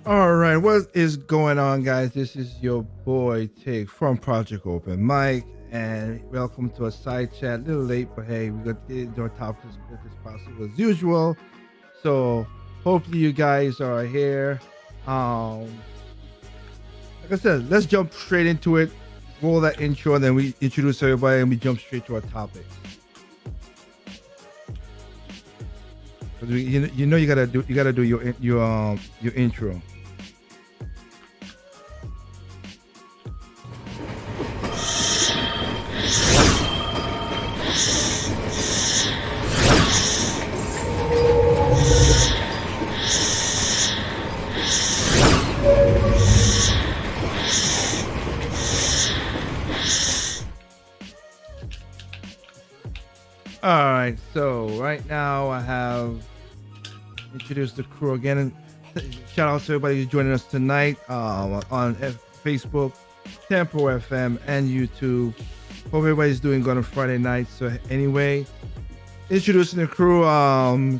All right, what is going on, guys? This is your boy Tig from Project Open Mic, and welcome to a side chat. A little late, but hey, we got to get into our topics as quick as possible as usual. So hopefully you guys are here. Um, like I said, let's jump straight into it. Roll that intro, and then we introduce everybody, and we jump straight to our topics. 'Cause you gotta do your intro. All right, so right now I have introduced the crew again. And shout out to everybody who's joining us tonight on Facebook, Tempo FM, and YouTube. Hope everybody's doing good on Friday night. So anyway, introducing the crew.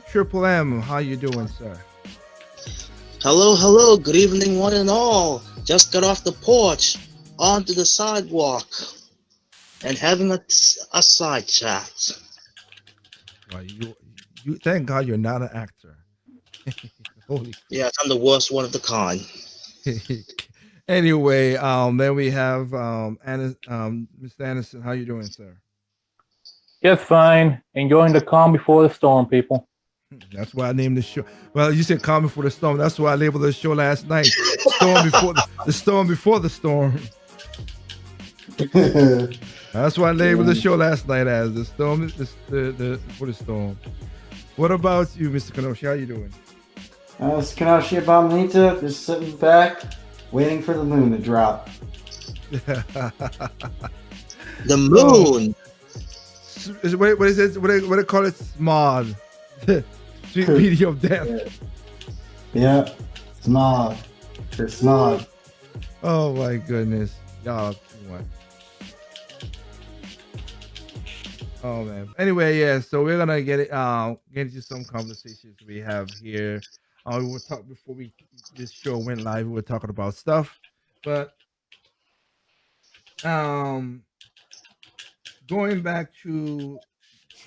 Triple M, how you doing, sir? Hello, hello, good evening, one and all. Just got off the porch, onto the sidewalk, and having a side chat. Well, you thank God you're not an actor. Holy. Yes, I'm the worst one of the kind. Anyway, then we have Mr. Anderson. How you doing, sir? Just fine. Enjoying the calm before the storm, people. That's why I named the show. Well, you said calm before the storm. That's why I labeled the show last night. Storm before the storm before the storm. That's why I labeled the show last night as the storm. The before the storm. What about you, Mr. Kenosha? How you doing? It's Kanashi Abominita, just sitting back, waiting for the moon to drop. The moon. What is it? What do they call it? Smog. Sweet medium of death. Yeah, smog. For smog. Oh my goodness. Y'all too much. Oh man. Anyway, yeah, so we're gonna get into some conversations we have here. We were talking before this show went live, we were talking about stuff. But going back to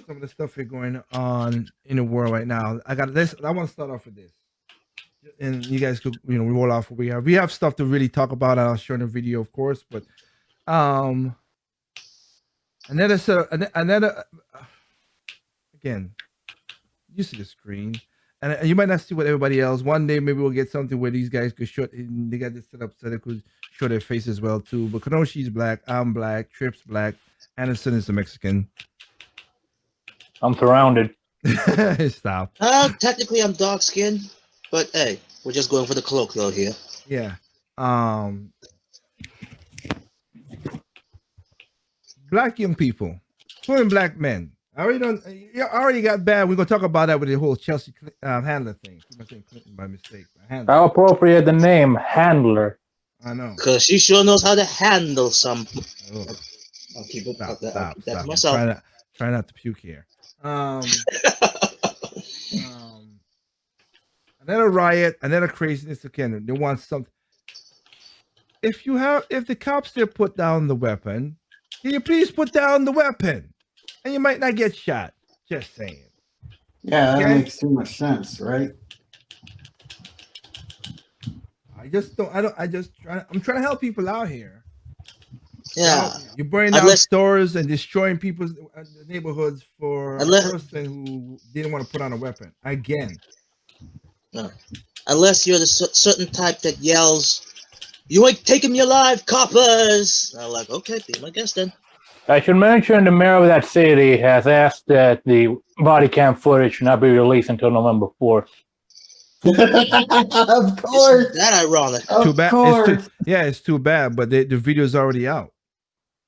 some of the stuff that's going on in the world right now. I want to start off with this. And you guys could, roll off what we have. We have stuff to really talk about. I'll show in the video, of course, but again, you see the screen, and you might not see what everybody else. One day maybe we'll get something where these guys could show. They got this set up so they could show their face as well too. But Kenoshi's black, I'm black, Tripp's black, Anderson is a Mexican. I'm surrounded. Stop. Technically I'm dark skinned, but hey, we're just going for the colloquial here. Yeah. Black young people, including black men. I already got bad. We're gonna talk about that with the whole Chelsea Handler thing. I'm saying Clinton by mistake. How appropriate the name Handler. I know. Because she sure knows how to handle some. Oh. I'll keep it Stop. that myself. Try not to puke here. Another riot, another craziness again. They want something. If the cops there put down the weapon, can you please put down the weapon? And you might not get shot. Just saying. Yeah, that makes too much sense, right? I'm trying to help people out here. Yeah. You're burning down stores and destroying people's neighborhoods for a person who didn't want to put on a weapon. Again. No. Unless you're the certain type that yells, "You ain't taking me alive, coppers!" I'm like, okay, be my guest then. I should mention the mayor of that city has asked that the body cam footage should not be released until November 4th. Of course. Isn't that ironic? Too bad. It's too bad, but the video's already out.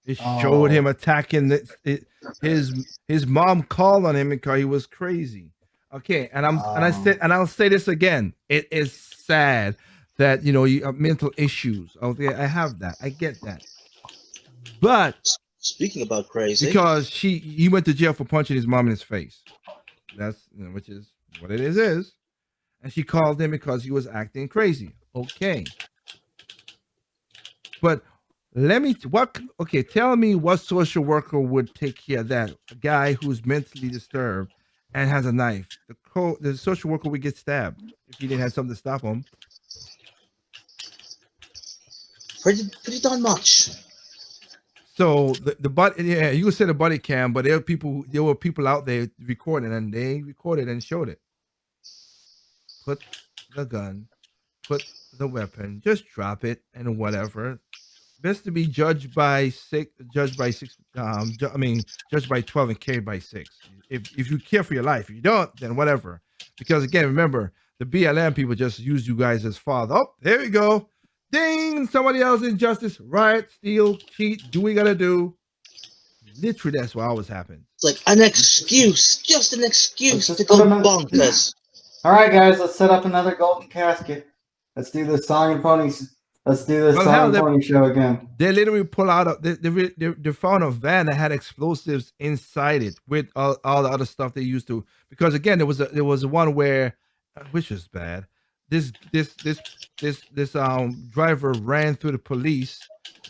It showed him attacking his mom called on him because he was crazy. Okay, and I'll say this again. It is sad that you have mental issues. Okay, I have that. I get that. But speaking about crazy, because he went to jail for punching his mom in his face. That's which is what it is. and she called him because he was acting crazy. Okay, but tell me what social worker would take care of that? A guy who's mentally disturbed and has a knife. The social worker would get stabbed if he didn't have something to stop him. Pretty darn much. So you could say the body cam, but there were people out there recording, and they recorded and showed it. Put the gun, put the weapon, just drop it and whatever. Best to be judged by 12 and carried by 6. If you care for your life, if you don't, then whatever. Because again, remember, the BLM people just use you guys as father. Oh, there we go. Ding! Somebody else injustice, riot, steal, cheat, do what we gotta do. Literally, that's what always happens. It's like an excuse, just an excuse to go bonkers. All right, guys, let's set up another golden casket. Let's do this song and ponies. Let's do this song and pony show again. They literally pull out they found a van that had explosives inside it with all the other stuff they used to. Because again, there was one where, which is bad. This driver ran through the police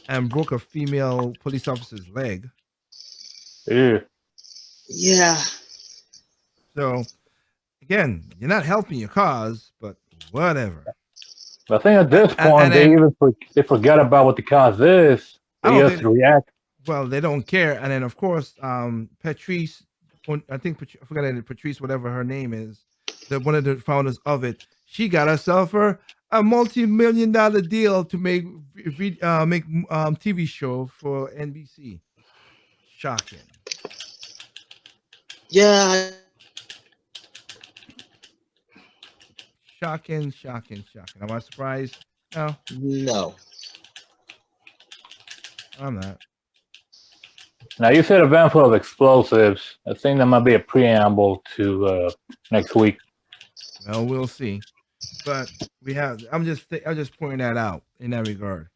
and broke a female police officer's leg. Ew. Yeah. So again, you're not helping your cause, but whatever. I think at this point they forget about what the cause is. They just react. Well, they don't care. And then of course, Patrice, I forgot Patrice, whatever her name is, one of the founders of it. She got herself a multi-million-dollar deal to make TV show for NBC. Shocking. Yeah. Shocking. Am I surprised? No. No. I'm not. Now, you said a van full of explosives. I think that might be a preamble to next week. Well, we'll see. But I'm just pointing that out in that regard.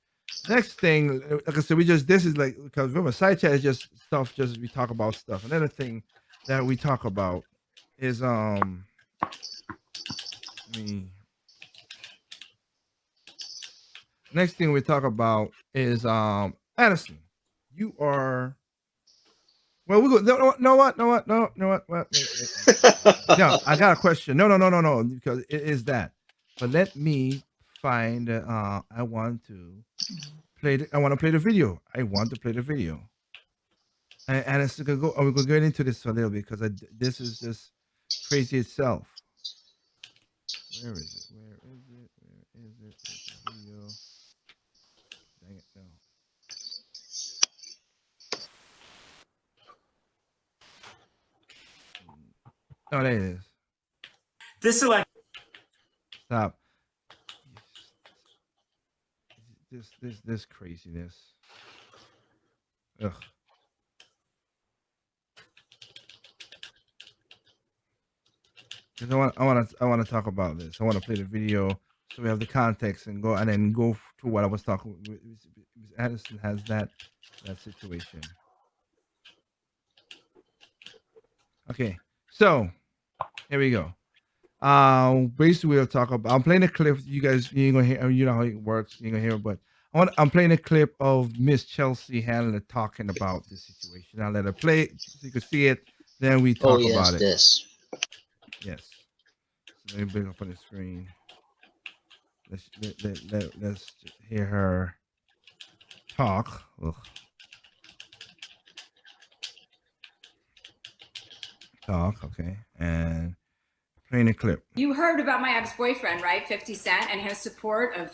Next thing, like I said, this is like, because remember, side chat is just stuff, we talk about stuff. Another thing that we talk about is next thing we talk about is Addison. You are wait. No, I got a question. No, because it is that. But let me find I want to play the video. And it's gonna go. We're gonna get into this a little bit because this is just crazy itself. Where is it? The video? Dang it, no. Oh, there it is. This election. Stop. This craziness. Ugh. I want to talk about this. I want to play the video so we have the context and then go to what I was talking. Addison has that situation. Okay, so here we go. Basically we'll talk about. I'm playing a clip. You guys, you ain't gonna hear. You know how it works. You ain't gonna hear it, but I'm playing a clip of Miss Chelsea Handler talking about this situation. I'll let her play it so you can see it. Then we talk about it. This. Yes. So let me bring up on the screen. Let's hear her talk. Ugh. Talk, okay, and playing a clip. You heard about my ex-boyfriend, right? 50 Cent and his support of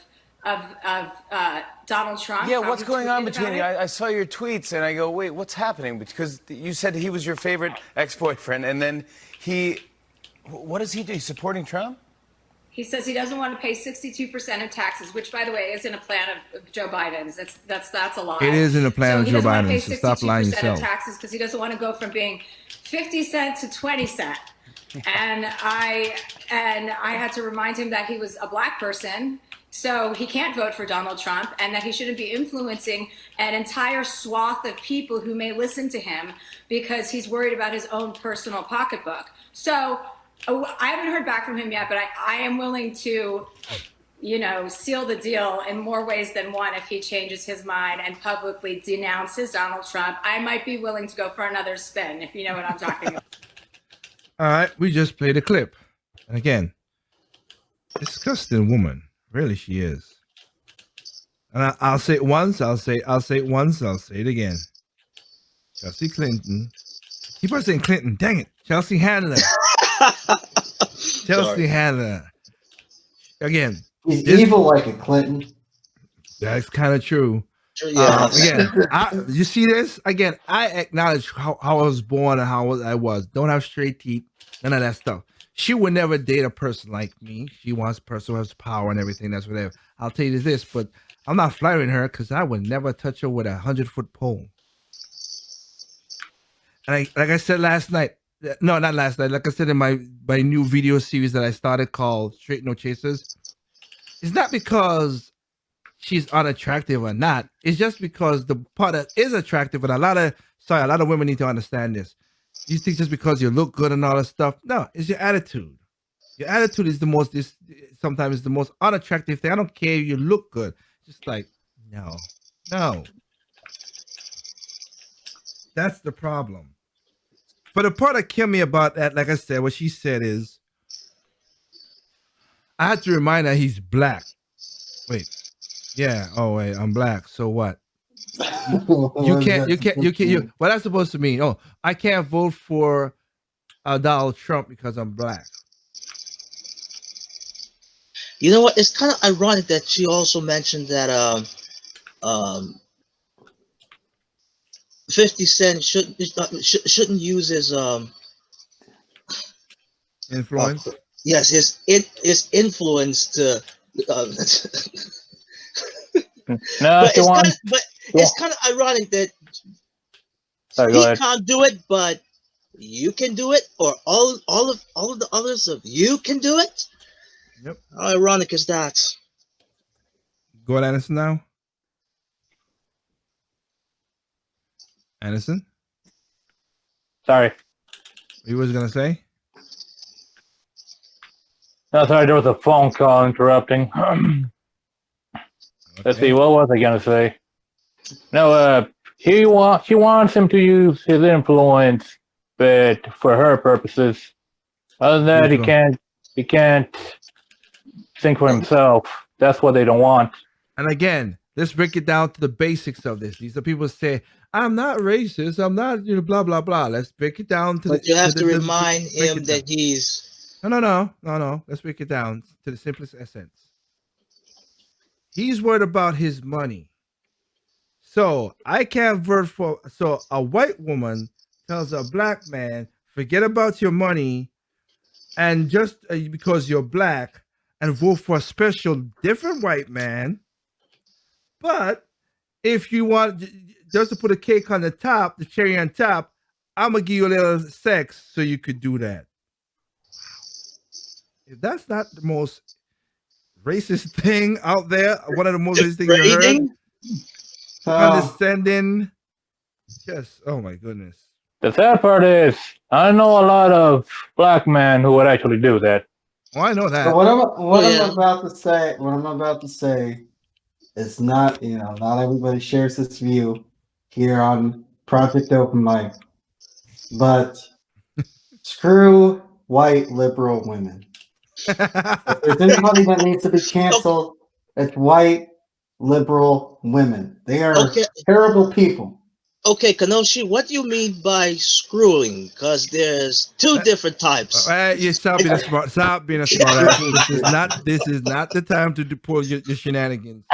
Donald Trump. Yeah, what's going on between you? I saw your tweets and I go, wait, what's happening? Because you said he was your favorite ex-boyfriend, and then what does he do? He's supporting Trump? He says he doesn't want to pay 62% of taxes, which, by the way, is in a plan of Joe Biden's. That's a lie. It is in a plan of Joe Biden's. So stop lying yourself. He doesn't want to pay 62% of taxes because he doesn't want to go from being 50 cent to 20 cent. And I had to remind him that he was a black person, so he can't vote for Donald Trump, and that he shouldn't be influencing an entire swath of people who may listen to him because he's worried about his own personal pocketbook. So Oh, I haven't heard back from him yet, but I am willing to, seal the deal in more ways than one if he changes his mind and publicly denounces Donald Trump. I might be willing to go for another spin, if you know what I'm talking about. All right, we just played a clip. And again, disgusting woman. Really, she is. And I'll say it once, I'll say it once, I'll say it again. Chelsea Clinton. Keep on saying Clinton, dang it. Chelsea Handler. Chelsea Handler. Again. He's evil like a Clinton. That's kind of true. Yeah. Again, you see this? Again, I acknowledge how I was born and how I was. Don't have straight teeth, none of that stuff. She would never date a person like me. She wants a person who has power and everything. That's whatever. I'll tell you this, but I'm not flattering her because I would never touch her with a 100-foot pole. And like I said last night, no, not last night. Like I said in my new video series that I started called Straight No Chasers, it's not because she's unattractive or not. It's just because the part that is attractive, and a lot of women need to understand this. You think just because you look good and all that stuff? No, it's your attitude. Your attitude is sometimes the most unattractive thing. I don't care if you look good. Just like, no. That's the problem. But the part that killed me about that, like I said, what she said is, I had to remind her he's black. Wait. Yeah. Oh, wait. I'm black. So what? You can't. What that's supposed to mean? Oh, I can't vote for Donald Trump because I'm black. You know what? It's kind of ironic that she also mentioned that 50 Cent shouldn't use his influence. Yes, his influence to. No, but it's kind of ironic that he can't do it, but you can do it, or all of the others of you can do it. Yep. How ironic is that? Go ahead, Anderson now. Anderson? Sorry. What you was gonna say? No, sorry, there was a phone call interrupting. Let's see, what was I gonna say? No, she wants him to use his influence, but for her purposes. Other than that, he can't think for himself. That's what they don't want. And again, let's break it down to the basics of this. These are people say, I'm not racist, I'm not, blah, blah, blah. Let's break it down to you have to remind him that he's... No. Let's break it down to the simplest essence. He's worried about his money. So I can't vote for... So a white woman tells a black man, forget about your money, and just because you're black, and vote for a special different white man. But if you want just to put a cake on the top, the cherry on top, I'm going to give you a little sex so you could do that. If that's not the most racist thing out there, one of the most racist things you heard, condescending, just, oh my goodness. The sad part is, I know a lot of black men who would actually do that. Oh, I know that. So I'm about to say is not, not everybody shares this view here on Project Open Mic, but screw white liberal women. If there's anybody that needs to be canceled, it's white liberal women. They are terrible people. Okay, Kanoshi, what do you mean by screwing? Because there's two different types. You stop being a smart. Stop being a smart ass. This is not the time to pull your shenanigans.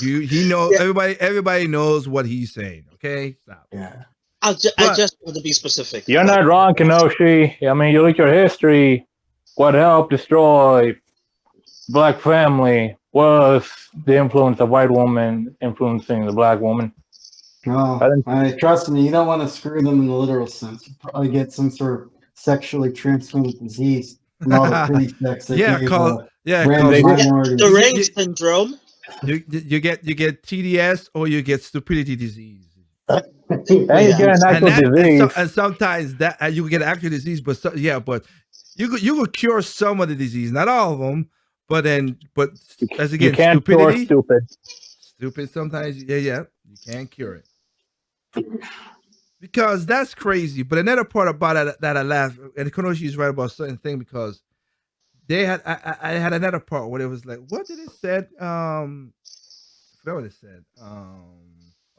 Everybody knows what he's saying. Okay, stop. Yeah. I just want to be specific. You're not wrong, Kenoshi. I mean, you look at your history. What helped destroy black family was the influence of white women influencing the black woman. No, trust me, you don't want to screw them in the literal sense. You probably get some sort of sexually transmitted disease from all the pretty sex. The ring syndrome. You get TDS or you get stupidity disease. And you get an actual disease. And sometimes that you get actual disease, but but you could cure some of the disease, not all of them. But as again, you can't stupidity, cure stupid sometimes. Yeah, you can't cure it because that's crazy. But another part about it that I laugh, and Konoshi is right about a certain thing because they had I had another part where it was like, what did it said? I forgot what it said. Oh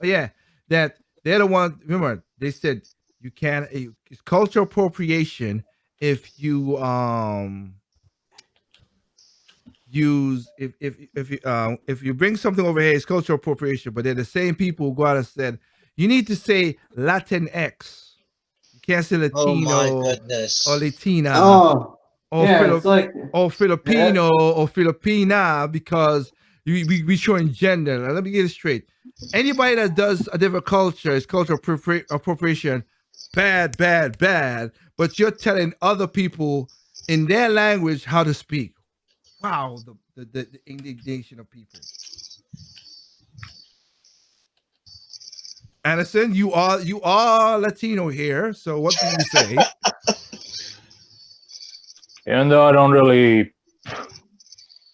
yeah, that they're the one. Remember, they said you can't. It's cultural appropriation if you use if you bring something over here, it's cultural appropriation. But they're the same people who go out and said you need to say Latinx. You can't say Oh my Latino goodness. or Latina. Oh, Or, yeah, it's like or Filipino or Filipina because we showing gender. Now, let me get it straight. Anybody that does a different culture is cultural appropriation. Bad. But you're telling other people in their language how to speak. Wow, the indignation of people. Anderson, you are Latino here. So what do you say? Even though I don't really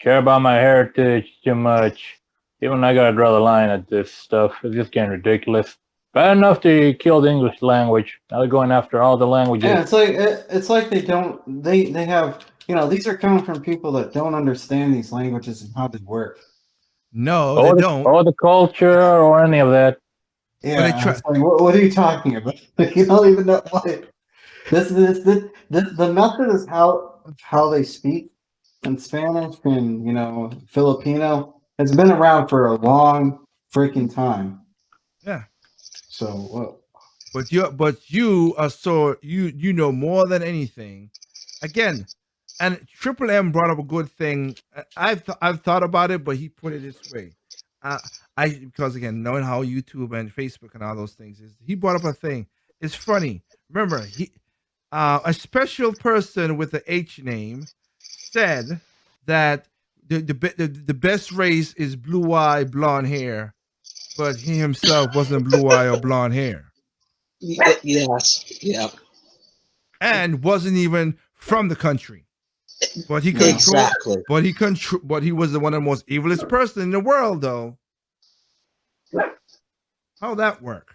care about my heritage too much, even I gotta draw the line at this stuff. It's just getting ridiculous. Bad enough to kill the English language. Now they're going after all the languages. yeah, it's like they have these are coming from people that don't understand these languages and how they work. No, or they don't. Or the culture or any of that. Yeah, it's like, what are you talking about? You don't even know what. The method is how they speak in Spanish and Filipino. It's been around for a long freaking time. Yeah. So But you are so you know more than anything. Again, and Triple M brought up a good thing. I've thought about it, but he put it this way. Because again, knowing how YouTube and Facebook and all those things is, he brought up a thing. It's funny. Remember, a special person with the H name said that the best race is blue eye, blonde hair, but he himself wasn't blue eye or blonde hair. Yes. Yeah. And wasn't even from the country. But he controlled. Exactly. But he was one of the most evilest person in the world, though. How'd that work?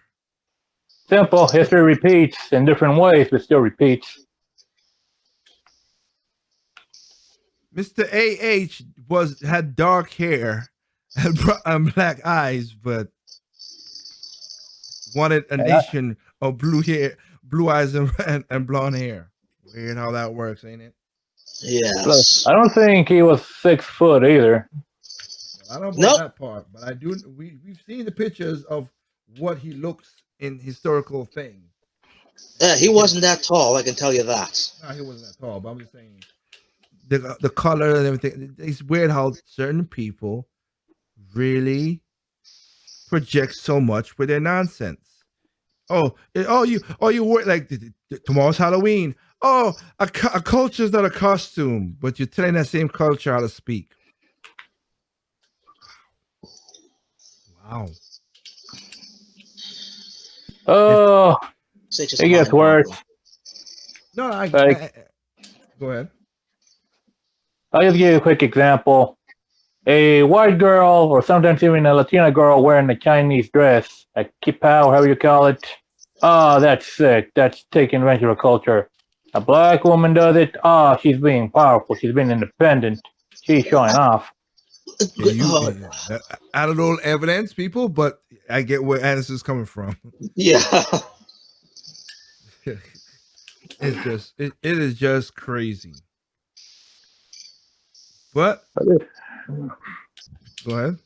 Simple. History repeats in different ways, but still repeats. Mr. A.H. had dark hair and black eyes, but wanted a nation of blue eyes and blonde hair. Weird how that works, ain't it? Yes. I don't think he was 6 foot either. Well, I don't know that part, but I do. We've seen the pictures of what he looks in historical things. Yeah, he wasn't that tall. I can tell you that. No, he wasn't that tall, but I'm just saying the color and everything. It's weird how certain people really project so much with their nonsense. You work like tomorrow's Halloween. Oh, a culture is not a costume, but you're telling that same culture how to speak. Wow. Oh, it gets worse. No, go ahead. I'll just give you a quick example. A white girl, or sometimes even a Latina girl, wearing a Chinese dress, a kipao, however you call it. Oh, that's sick. That's taking advantage of a culture. A black woman does it. Oh, she's being powerful. She's being independent. She's showing off. I don't know evidence, people, but I get where Anderson's coming from. Yeah. It is just crazy. But go ahead.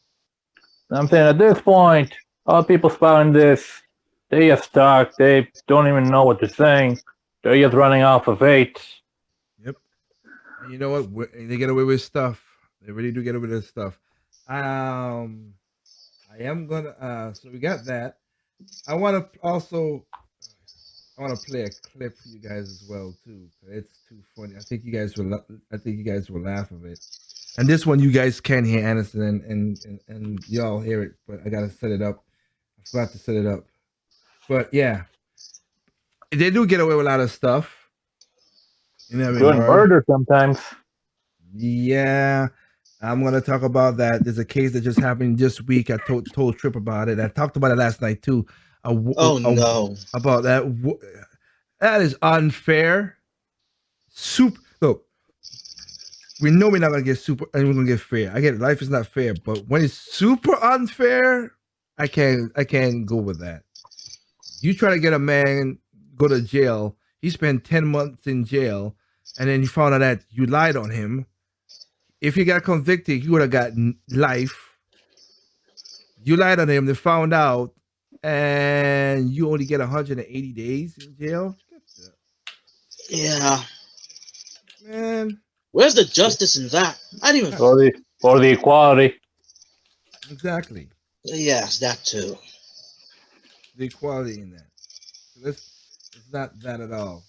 I'm saying at this point, all people spouting this, they just stuck. They don't even know what they're saying. They're just running off of hate. Yep. And you know what? They get away with stuff. They really do get away with stuff. I am gonna. So we got that. I want to play a clip for you guys as well too. It's too funny. I think you guys will laugh of it. And this one you guys can hear Anderson and y'all hear it, but I gotta set it up. I forgot to set it up. But yeah, they do get away with a lot of stuff. In every Good word. murder sometimes. Yeah, I'm gonna talk about that. There's a case that just happened this week. I told Trip about it. I talked about it last night too. Oh no. About that. That is unfair. Look, we know we're not gonna get super, and we're gonna get fair. I get it. Life is not fair, but when it's super unfair, I can't go with that. You try to get a man go to jail. He spent 10 months in jail, and then you found out that you lied on him. If he got convicted, he would have got life. You lied on him. They found out, and you only get 180 days in jail. Yeah. Man, Where's the justice in that? I didn't even. For the equality. exactly. Yes, that too. The equality in that. So it's not that at all.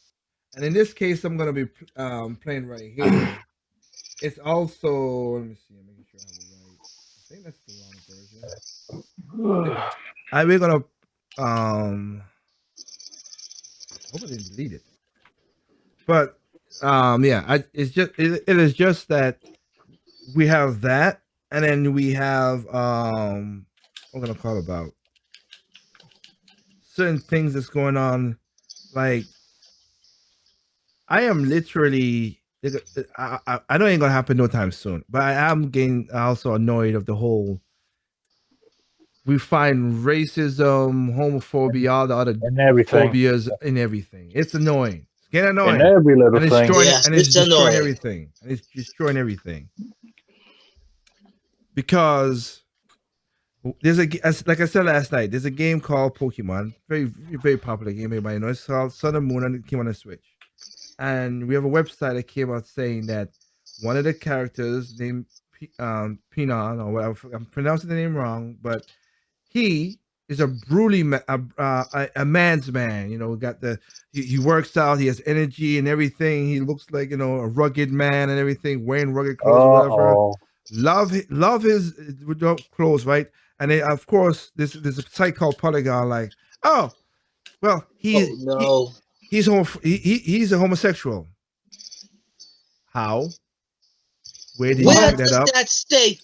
And in this case, I'm gonna be playing right here. It's also, let me see. I'm making sure I have it right. I think that's the wrong version. We're gonna hope I didn't delete it. But yeah, it is just that we have that, and then we have we're gonna call about certain things that's going on. Like, I am literally, I know it ain't gonna happen no time soon, but I am getting also annoyed of the whole. We find racism, homophobia, all the other And everything. phobias in everything. It's annoying. It's getting annoying. And every little And it's thing. destroying, Yes, and it's it's destroying annoying. everything. And it's destroying everything. Because there's like I said last night, there's a game called Pokemon, very very popular game. Everybody knows. It's called Sun and Moon, and it came on the Switch. And we have a website that came out saying that one of the characters named Pinon, or whatever, I'm pronouncing the name wrong, but he is a brutally a man's man. You know, got he works out, he has energy and everything. He looks like, you know, a rugged man and everything, wearing rugged clothes or whatever. Uh-oh. Love his clothes, right? And they, of course, there's a site called Polygon. Like, oh, well, he's Oh no. he's a homosexual. How? Where did you Where pick that does up? that state?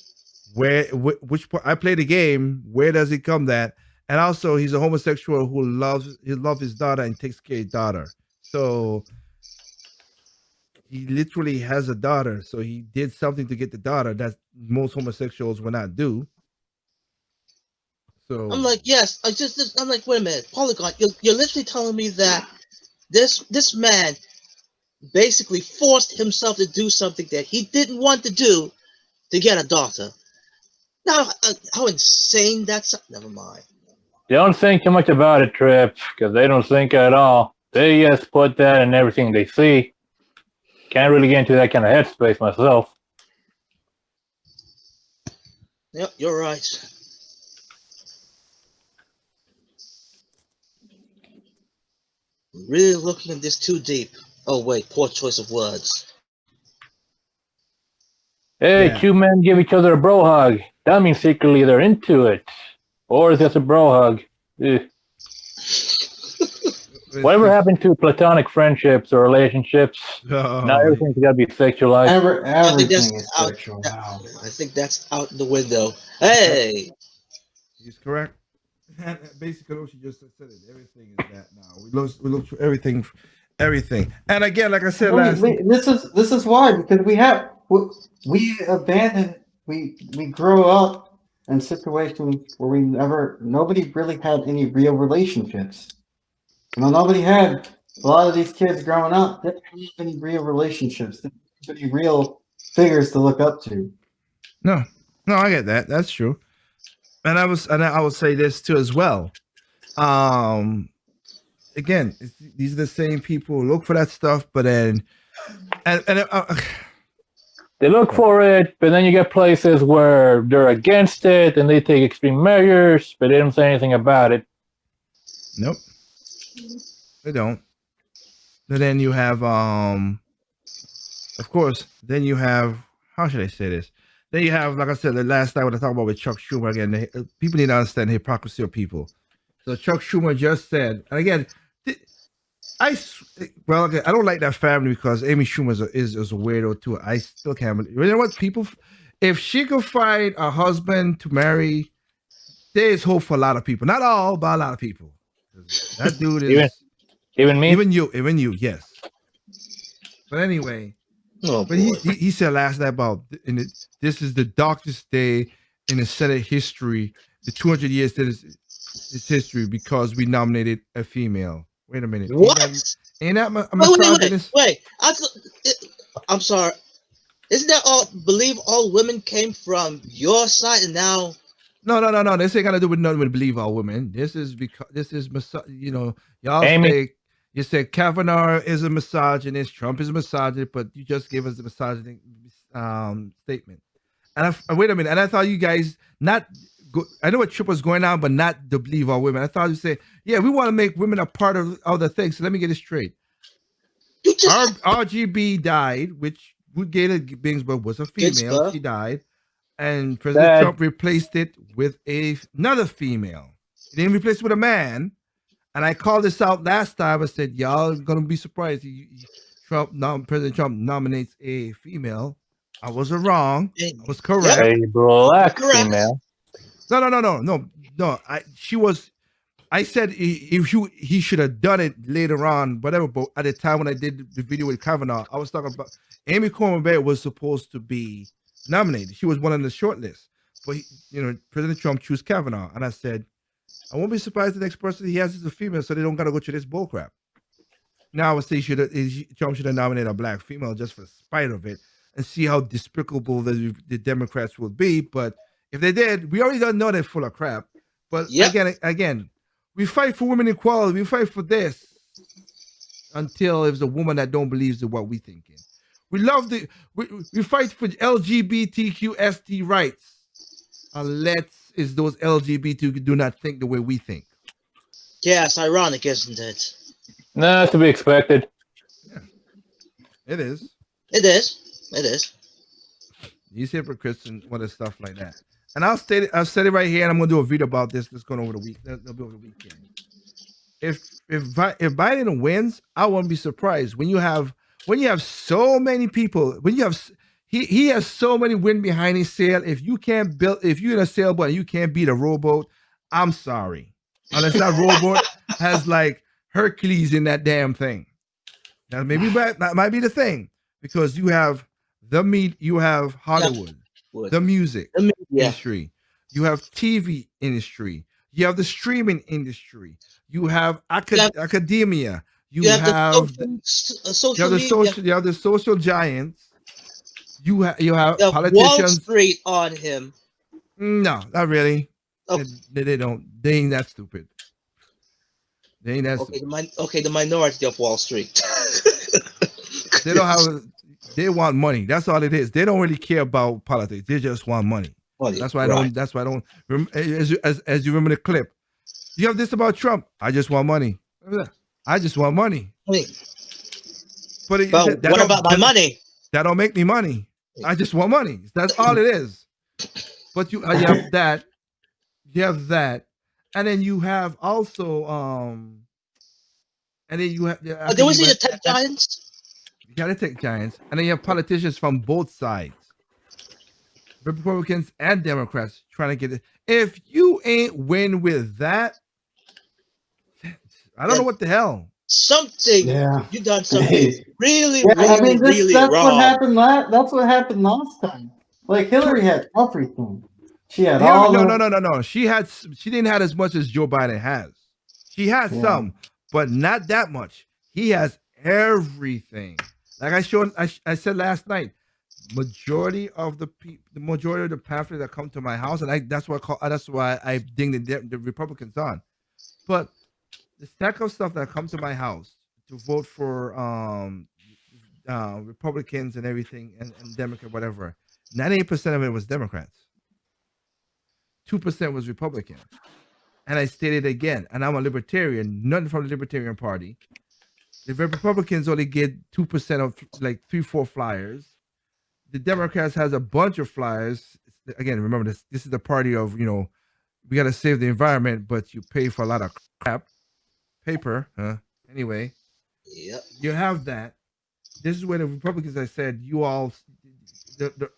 Which part? I play the game. Where does it come that? And also, he's a homosexual who loves his daughter and takes care of his daughter. So he literally has a daughter. So he did something to get the daughter that most homosexuals will not do. So I'm like, yes. I'm like, wait a minute, Polygon. You're literally telling me that this man basically forced himself to do something that he didn't want to do to get a daughter. Now, how insane that's. Never mind. They don't think too much about it, Trip, because they don't think at all. They just put that in everything they see. Can't really get into that kind of headspace myself. Yep, you're right. Really looking at this too deep. Oh wait, poor choice of words. Hey, Yeah. two men give each other a bro hug. That means secretly they're into it. Or is this a bro hug? Ugh. Whatever happened to platonic friendships or relationships? Oh, Now everything's got to be sexualized. I think that's Everything is out. sexual now. I think that's out the window. Hey, he's correct. Basically, what she just said it. Everything is that now. We look through everything. And again, like I said last week, This is why, because we abandon, we grow up in situations where nobody really had any real relationships. You know, nobody had, a lot of these kids growing up didn't have any real relationships, didn't have any real figures to look up to. no, I get that. That's true. And I would say this too as well. Again, these are the same people who look for that stuff, but then They look for it, but then you get places where they're against it and they take extreme measures, but they don't say anything about it. nope, they don't. And then you have of course, then you have, how should I say this? Then you have, like I said, the last night when I talked about with Chuck Schumer again, people need to understand the hypocrisy of people. So Chuck Schumer just said, and again, well, okay, I don't like that family because Amy Schumer is a weirdo too. I still can't believe. You know what? People, if she could find a husband to marry, there is hope for a lot of people. Not all, but a lot of people. That dude is even me. Even you, yes. But anyway, Oh, but he said last night about this is the darkest day in the Senate history, the 200 years that is history because we nominated a female. Wait a minute. What? Ain't that a misogynist? Wait. I'm sorry. Isn't that all? Believe all women came from your side, and now. No. This ain't got to do with nothing with believe all women. This is because y'all Amy. you said Kavanaugh is a misogynist, Trump is a misogynist, but you just gave us the misogynist statement. And wait a minute, and I thought you guys I know what Trip was going on, but not to believe all women. I thought you say, yeah, we want to make women a part of the thing. So let me get it straight. RGB died, which Ruth Gator Ginsburg was a female. She died. And President Trump replaced it with another female. He didn't replace it with a man. And I called this out last time. I said, y'all are going to be surprised. President Trump nominates a female. I was wrong. I was correct. A black female. No. I said he should have done it later on, whatever. But at the time when I did the video with Kavanaugh, I was talking about Amy Coney Barrett was supposed to be nominated. She was one on the short list. But President Trump chose Kavanaugh, and I said, I won't be surprised the next person he has is a female, so they don't got to go through this bullcrap. Now I would say Trump should have nominated a black female just for the spite of it, and see how despicable the Democrats will be. But if they did, we already don't know they're full of crap. But again, we fight for women equality. We fight for this until there's a woman that don't believe in what we thinking. We fight for LGBTQ rights, unless it's those LGBT do not think the way we think. Yeah, it's ironic, isn't it? No, to be expected. Yeah, it is. It is. These hypocrites and what is stuff like that. And I'll said it right here, and I'm gonna do a video about this. That's going over the week. That'll be over the weekend. If Biden wins, I won't be surprised when you have so many people. When you have he has so many wind behind his sail. If you're in a sailboat and you can't beat a rowboat, I'm sorry. Unless that rowboat has like Hercules in that damn thing. Now maybe that might be the thing because you have you have Hollywood. The music industry, you have TV industry, you have the streaming industry, you have academia, you have the social giants, you have politicians. Wall Street on him. No, not really. Oh. They ain't that stupid. They ain't that stupid. The minority of Wall Street. They don't have. They want money. That's all it is. They don't really care about politics. They just want money. That's why I don't. That's why I don't. As you remember the clip, you have this about Trump. I just want money. I just want money. But what about my money? That don't make me money. I just want money. That's all it is. But you have that. You have that, and then you have also and then you have. Did we see the tech giants? You got to take giants, and then you have politicians from both sides, Republicans and Democrats, trying to get it. If you ain't win with that, I don't know what the hell. You done something really that's wrong. What happened that's what happened last time. Like Hillary had everything. She had all. No. She didn't have as much as Joe Biden has. She had some, but not that much. He has everything. Like I said last night, majority of the pamphlets that come to my house, and that's why I ding the Republicans on. But the stack of stuff that come to my house to vote for Republicans and everything and Democrat, whatever, 98% of it was Democrats. 2% was Republican. And I stated again, and I'm a libertarian, nothing from the Libertarian Party. The Republicans only get 2% of like 3-4 flyers. The Democrats has a bunch of flyers. Again, remember this is the party of we got to save the environment, but you pay for a lot of crap paper. Anyway, Yep. you have that. This is where the Republicans, I said, you all, the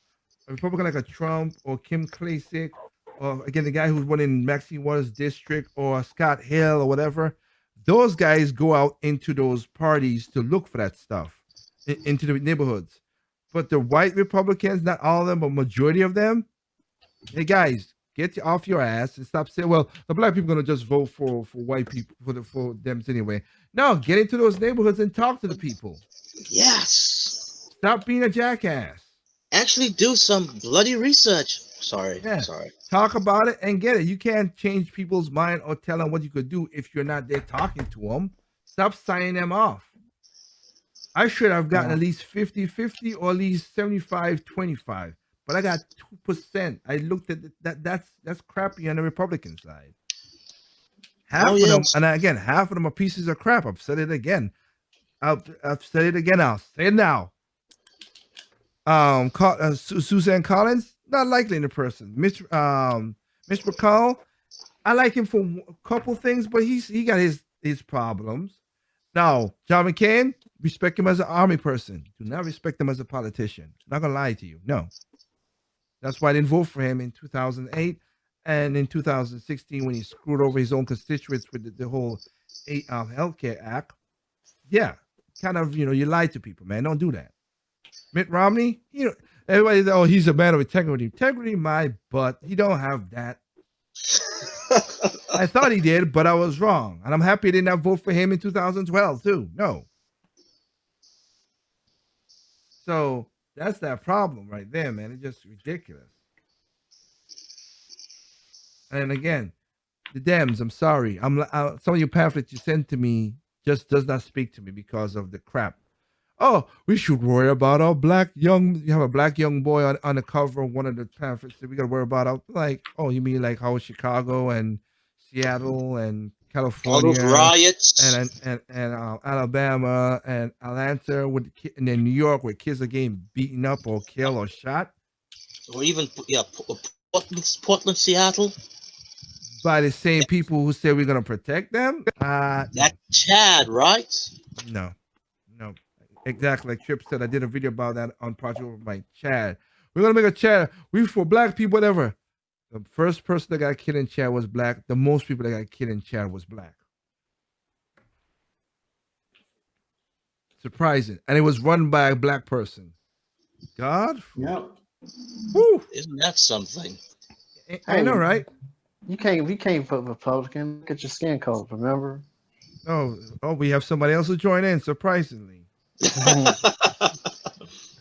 Republican like a Trump or Kim Klacik, or again, the guy who's won in Maxine Waters' district, or Scott Hill or whatever, those guys go out into those parties to look for that stuff into the neighborhoods. But the white Republicans, not all of them, but majority of them, hey guys, get off your ass and stop saying, well, the black people are going to just vote for white people, for them anyway. No, get into those neighborhoods and talk to the people. Yes. Stop being a jackass. Actually do some bloody research. Sorry. Yeah. Sorry. Talk about it and get it. You can't change people's mind or tell them what you could do if you're not there talking to them. Stop signing them off. I should have gotten at least 50-50 or at least 75-25, but I got 2%. I looked at that's crappy on the Republican side. Half of them, and again, half of them are pieces of crap. I've said it again. I've said it again. I'll say it now. Suzanne Collins, not likely in a person. Mitch McConnell, I like him for a couple things, but he got his problems. Now, John McCain, respect him as an army person. Do not respect him as a politician. Not gonna lie to you. No. That's why I didn't vote for him in 2008 and in 2016 when he screwed over his own constituents with the whole healthcare act. Yeah, kind of, you lied to people, man. Don't do that. Mitt Romney, everybody says, oh, he's a man of integrity. Integrity, my butt. He don't have that. I thought he did, but I was wrong. And I'm happy I did not vote for him in 2012, too. No. So that's that problem right there, man. It's just ridiculous. And again, the Dems, I'm sorry. Some of your pamphlets you sent to me just does not speak to me because of the crap. Oh, we should worry about our you have a black young boy on the cover of one of the pamphlets that we got to worry about. Like, oh, you mean like how Chicago and Seattle and California, all those riots, and Alabama and Atlanta, and then New York, where kids are getting beaten up or killed or shot, or even Portland, Seattle, by the same people who say we're gonna protect them. That Chad, right? No. Exactly, like Trip said, I did a video about that on Project Over by Chad. We're gonna make a Chad. We for black people, whatever. The first person that got killed in Chad was black. The most people that got killed in Chad was black. Surprising, and it was run by a black person. God. Yep. Woo. Isn't that something? I know, right? You can't vote Republican. Look at your skin color. Remember? Oh, we have somebody else to join in. Surprisingly.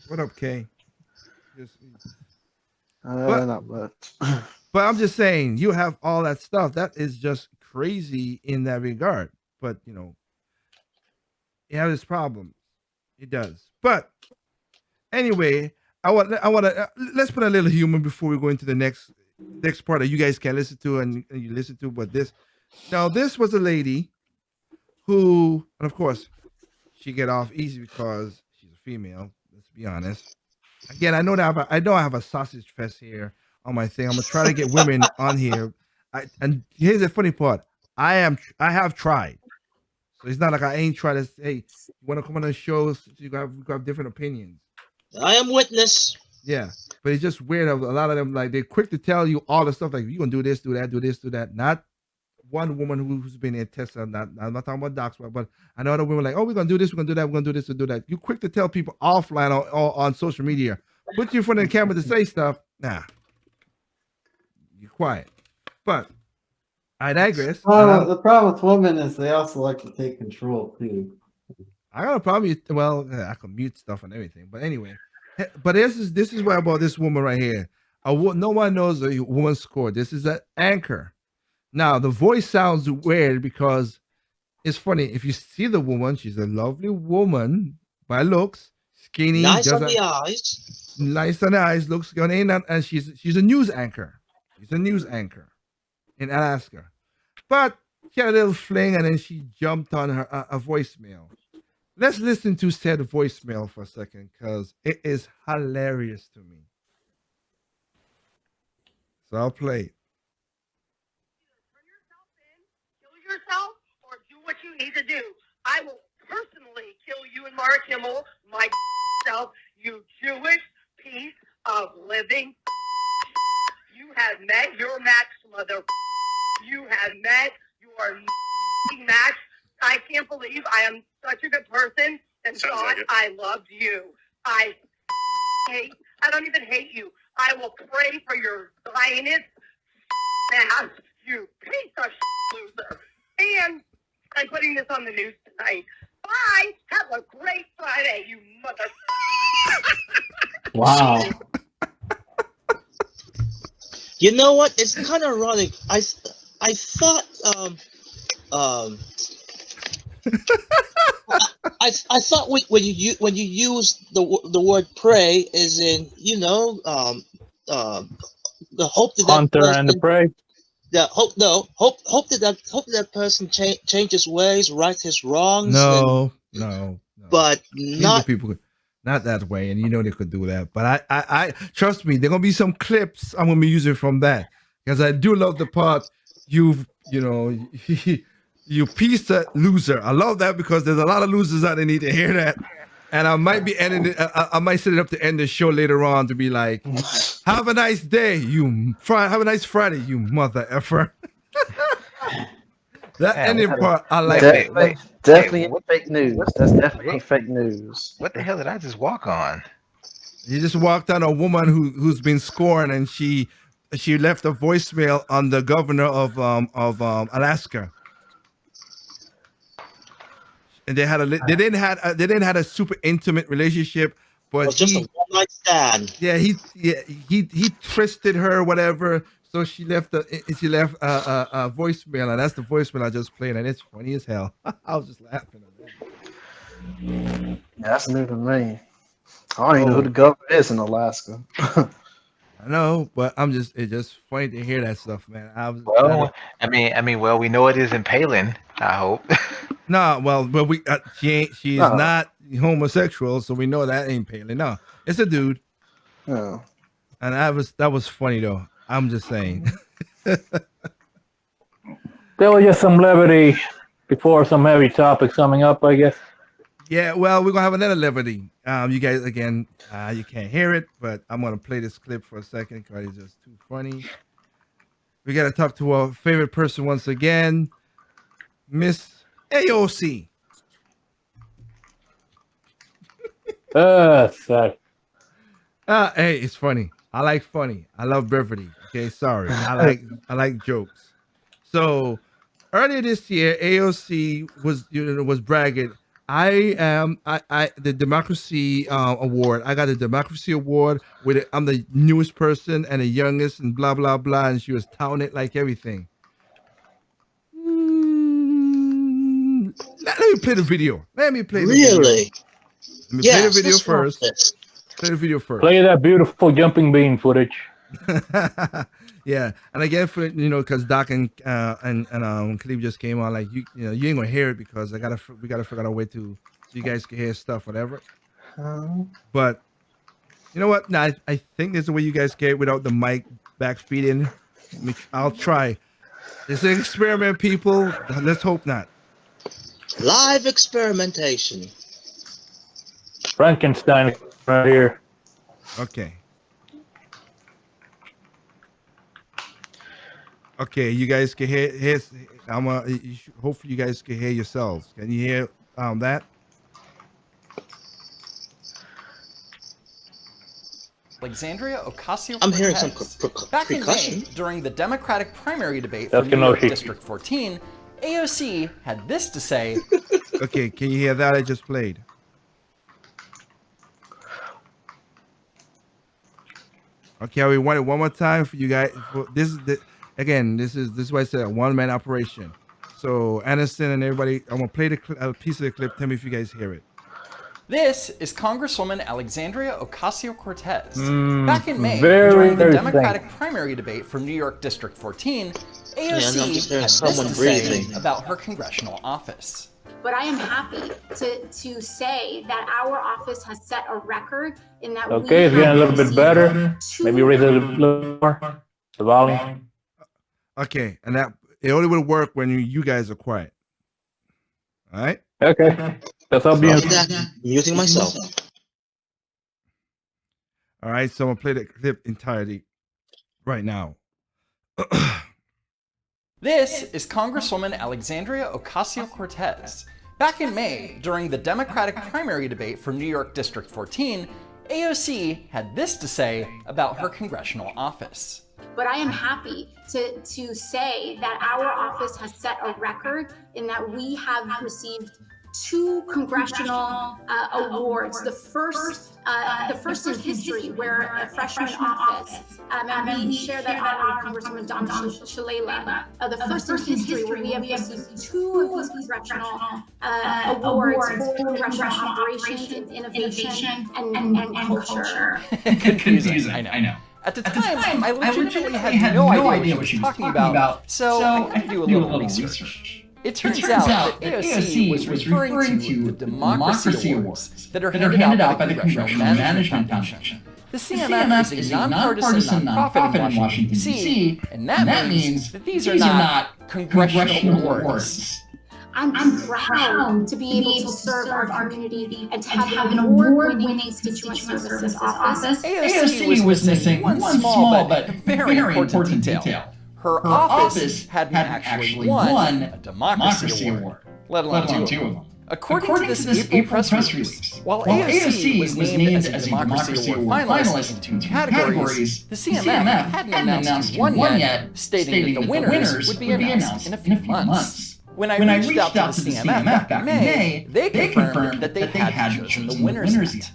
What up, Kay? Not much. But I'm just saying, you have all that stuff. That is just crazy in that regard. But it has its problems. It does. But anyway, I want to let's put a little humor before we go into the next part that you guys can listen to and you listen to. But this was a lady who, and of course, she get off easy because she's a female. Let's be honest. Again, I know I have a sausage fest here on my thing. I'm gonna try to get women on here. And here's the funny part. I have tried. So it's not like I ain't tried to say, hey, you want to come on the show? You have different opinions. I am witness. Yeah, but it's just weird. A lot of them, like, they're quick to tell you all the stuff, like, you're gonna do this, do that, do this, do that. Not one woman who's been in Tesla. I'm not talking about docs, but I know other women like, oh, we're gonna do this, we're gonna do that, we're gonna do this, and do that. You're quick to tell people offline on social media. Put you in front of the camera to say stuff. Nah, you're quiet. But I digress. The problem with women is they also like to take control too. I got a problem. Well, I can mute stuff and everything. But anyway, but this is what about this woman right here. No one knows a woman's score. This is an anchor. Now, the voice sounds weird because it's funny. If you see the woman, she's a lovely woman by looks, skinny, nice on the eyes. Nice on the eyes, looks good, and she's a news anchor. She's a news anchor in Alaska. But she had a little fling, and then she jumped on her a voicemail. Let's listen to said voicemail for a second, because it is hilarious to me. So I'll play it. need to do. I will personally kill you and Mark Kimmel, my self, you Jewish piece of living. You have met your match, mother. You have met your match. I can't believe I am such a good person and thought like I loved you. I don't even hate you. I will pray for your Zionist ass, you piece of loser. And I'm putting this on the news tonight. Bye. Have a great Friday, you mother. Wow. You know what? It's kind of ironic. I thought I thought when you use the word pray is in the hope that Hunter and the prey. that hope that person change his ways, right his wrongs. No. But Not people, not that way, and you know they could do that. But I trust me, there gonna be some clips I'm gonna be using from that because I do love the part you piece of loser. I love that because there's a lot of losers out there need to hear that. And I might be ending it. I might set it up to end the show later on to be like, "Have a nice day, have a nice Friday, you mother effer." That ending part, I like. Definitely ain't fake news. That's definitely fake news. What the hell did I just walk on? You just walked on a woman who's been scorned, and she left a voicemail on the governor of Alaska. And they didn't have a super intimate relationship, but it was just a one-night stand. Yeah, he twisted her, whatever. So she left a voicemail, and that's the voicemail I just played, and it's funny as hell. I was just laughing at that. Yeah, that's new to me. I don't even know who the governor is in Alaska. I know, but it's just funny to hear that stuff, man. Well, we know it isn't Palin. I hope. No, well, but she's not homosexual, so we know that ain't Palin. No, it's a dude. Oh. And that was funny though. I'm just saying. There was just some levity before some heavy topics coming up, I guess. Yeah, well, we're gonna have another levity. You guys, again, you can't hear it, but I'm gonna play this clip for a second because it's just too funny. We gotta talk to our favorite person once again, Miss AOC. Sorry. Hey, it's funny. I like funny. I love brevity. Okay, sorry. I like jokes. So earlier this year, AOC was bragging. The Democracy Award. I got a Democracy Award I'm the newest person and the youngest and blah blah blah. And she was touting it like everything. Let me play the video. Let me play the video. Really? Let me play the video first. Play the video first. Play that beautiful jumping bean footage. Yeah, and again, for because Doc and Khalif just came on, like you ain't gonna hear it because we gotta figure out a way so you guys can hear stuff, whatever. But you know what? Nah, I think there's a way you guys can hear it without the mic back feeding. I'll try. It's an experiment, people. Let's hope not. Live experimentation. Frankenstein right here. Okay. Okay, you guys can hear. Hopefully, you guys can hear yourselves. Can you hear that? Alexandria OcasioCortez. I'm hearing some Back in percussion. May, during the Democratic primary debate for New York District 14, AOC had this to say. Okay, can you hear that I just played? Okay, we want it one more time for you guys. This is why I said a one-man operation. So Anderson and everybody, I'm gonna play a piece of the clip. Tell me if you guys hear it. This is Congresswoman Alexandria Ocasio-Cortez. Back in May, very during the Democratic primary debate for New York District 14, AOC had this to say about her congressional office. But I am happy to say that our office has set a record in that okay, it's getting a little bit better. Maybe raise it a little more. The volume. Okay, and that it only will work when you guys are quiet. All right. Okay. That's all Copy being. that. Muting myself. All right. So I'm gonna play the clip entirely right now. This is Congresswoman Alexandria Ocasio-Cortez. Back in May, during the Democratic primary debate for New York District 14, AOC had this to say about her congressional office. But I am happy to say that our office has set a record in that we have received 2 congressional awards. The first in history where a freshman office, and we share that honor with Congresswoman Don Shalala, the first in history where we have received 2 of these congressional awards for congressional operations, innovation, and culture. Confusing, I know. At the time, I legitimately had no idea what she was talking about, so I had to do a little research. It turns out that AOC was referring to the Democracy Awards that are handed out by the Congressional Management Foundation. The CMF is a nonpartisan nonprofit in Washington, D.C., and that means that these are not congressional awards. I'm proud to be able to serve our community and to have an award-winning constituent services office. AOC was missing one small but very important detail. Her office hadn't actually won a Democracy Award, let alone 2 of them. According to this April press release, while AOC was named as a Democracy Award finalist in 2 categories, the CMF hadn't announced one yet, stating that the winners would be announced in a few months. When I reached out to the CMF back in May, they confirmed that they had chosen the winners yet.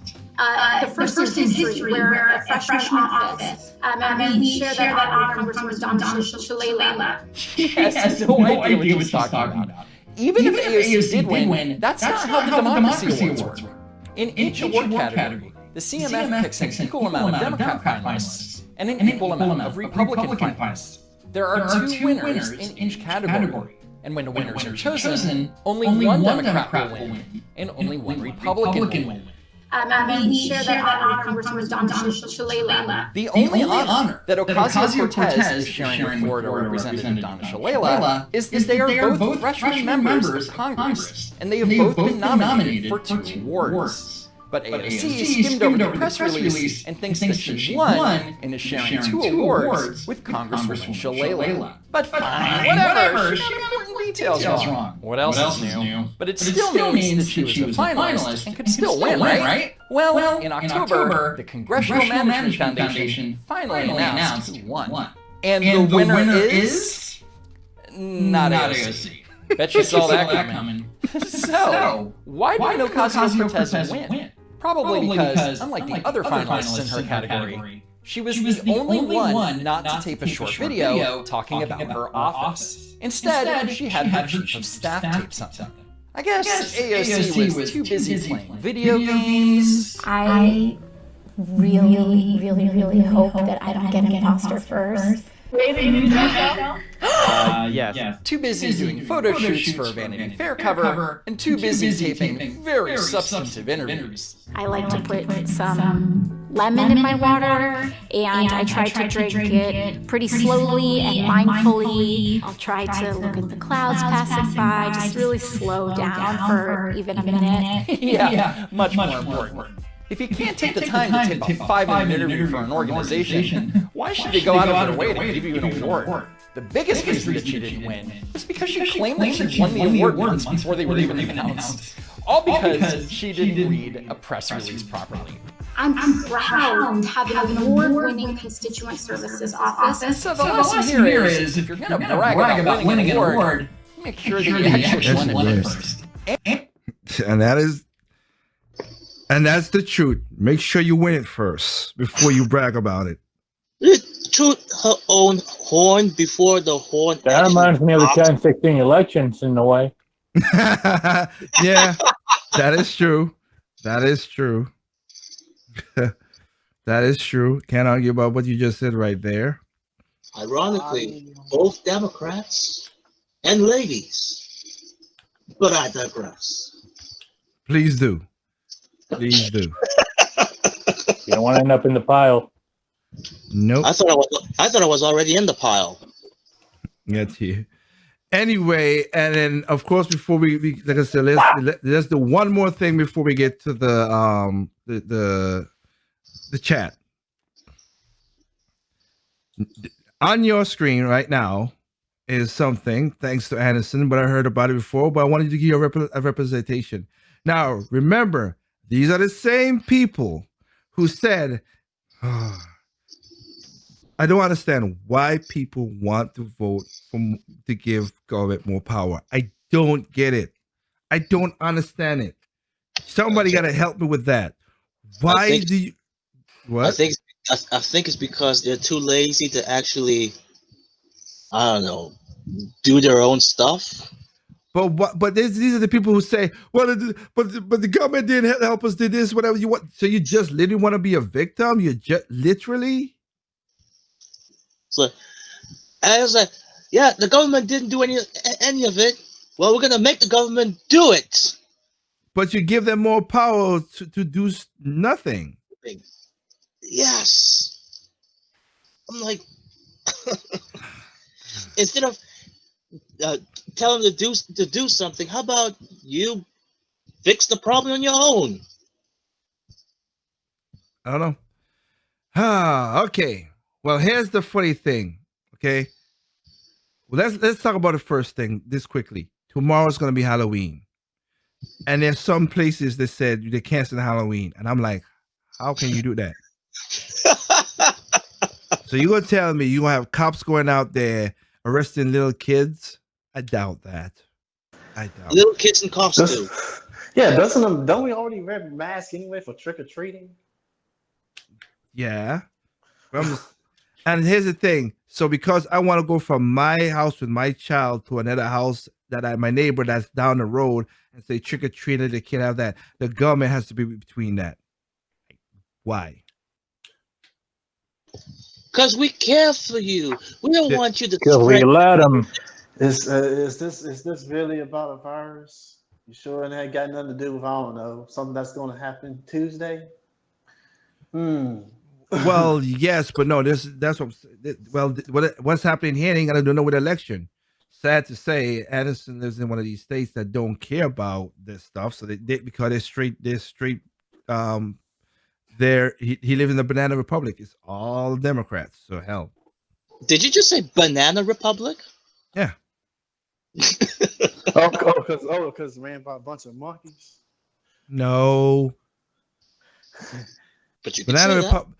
The first in history where a freshman office, and we share that honor with Congresswoman Don Shalala. She has no idea what he was talking about. Even if AOC did win, that's not how the Democracy Awards work. In each award category, the CMF picks an equal amount of Democrat finalists and an equal amount of Republican finalists. There are 2 winners in each category. And when the winners are chosen, only one Democrat will win, and only one Republican will win. And we share that honor with Congresswoman Don Shalala. The only honor that Ocasio-Cortez is sharing with Florida Representative Don Shalala is that they are both freshman members of Congress, and they have both been nominated for 2 awards. But AOC skimmed over the press release and thinks that she won and is sharing 2 awards with Congresswoman Shalala. But fine, whatever, she got important details wrong. What else is new? But it still means that she was a finalist and could still win, right? Well, in October, the Congressional Management Foundation finally announced who won. And the winner is... not AOC. Bet you saw that coming. So, why did Ocasio-Cortez win? Probably because, unlike the other finalists in her category, she was the only one not to tape a short video talking about her office. Instead, she had her chief of staff tape something. I guess AOC was too busy playing video games. I really hope that I don't get an imposter first. Yes. Too busy doing photo shoots for a Vanity Fair cover, and too busy taping very substantive interviews. I like to put some lemon in my water, and I try to drink it pretty slowly and mindfully. I'll try to look at the clouds passing by, just really slow down for even a minute. Yeah, much more important. If you can't take the time to tape a 5-minute interview for an organization, why should they go out of their way to give you an award? The biggest reason that she didn't win was because she claimed that she won the award once before they were even announced. All because she didn't read a press release properly. I'm proud to have an award-winning constituent services office. So the lesson here is, if you're going to brag about winning an award, make sure that you actually won it first. And that's the truth. Make sure you win it first before you brag about it. Toot her own horn before the horn. That reminds me of the 2016 elections in a way. Yeah, that is true. That is true. That is true. Can't argue about what you just said right there. Ironically, both Democrats and ladies. But I digress. Please do. Please do. You don't want to end up in the pile. Nope. I thought I was already in the pile. That's you. Anyway, and then of course before we like I said, let's do one more thing before we get to the chat. On your screen right now is something, thanks to Anderson, but I heard about it before, but I wanted to give you a representation. Now, remember, these are the same people who said, oh, I don't understand why people want to vote to give government more power. I don't get it. I don't understand it. Somebody got to help me with that. Why do you? What? I think it's because they're too lazy to actually, I don't know, do their own stuff. But these are the people who say, well, but the government didn't help us do this, whatever you want. So you just literally want to be a victim? You just literally? So I was like, yeah, the government didn't do any of it. Well, we're gonna make the government do it. But you give them more power to do nothing. Yes. I'm like, instead of telling them to do something, how about you fix the problem on your own? I don't know. Okay. Well, here's the funny thing. Okay. Well, let's talk about the first thing this quickly. Tomorrow's gonna be Halloween, and there's some places that said they canceled Halloween, and I'm like, how can you do that? So you gonna tell me you gonna have cops going out there arresting little kids? I doubt that. I doubt little kids in costume. Yeah, don't we already wear masks anyway for trick or treating? Yeah. And here's the thing. So because I want to go from my house with my child to another house my neighbor that's down the road and say trick or treat, they can't have that. The government has to be between that. Why? Because we care for you. We don't want you to. Because we let them. Is this really about a virus? You sure it ain't got nothing to do with, I don't know, something that's going to happen Tuesday? Well, yes, but no. That's what's happening here ain't got to do with election. Sad to say, Anderson lives in one of these states that don't care about this stuff. So because they're straight. He lives in the Banana Republic. It's all Democrats. So hell. Did you just say Banana Republic? Yeah. because ran by a bunch of monkeys. No. But you can Banana say Republic.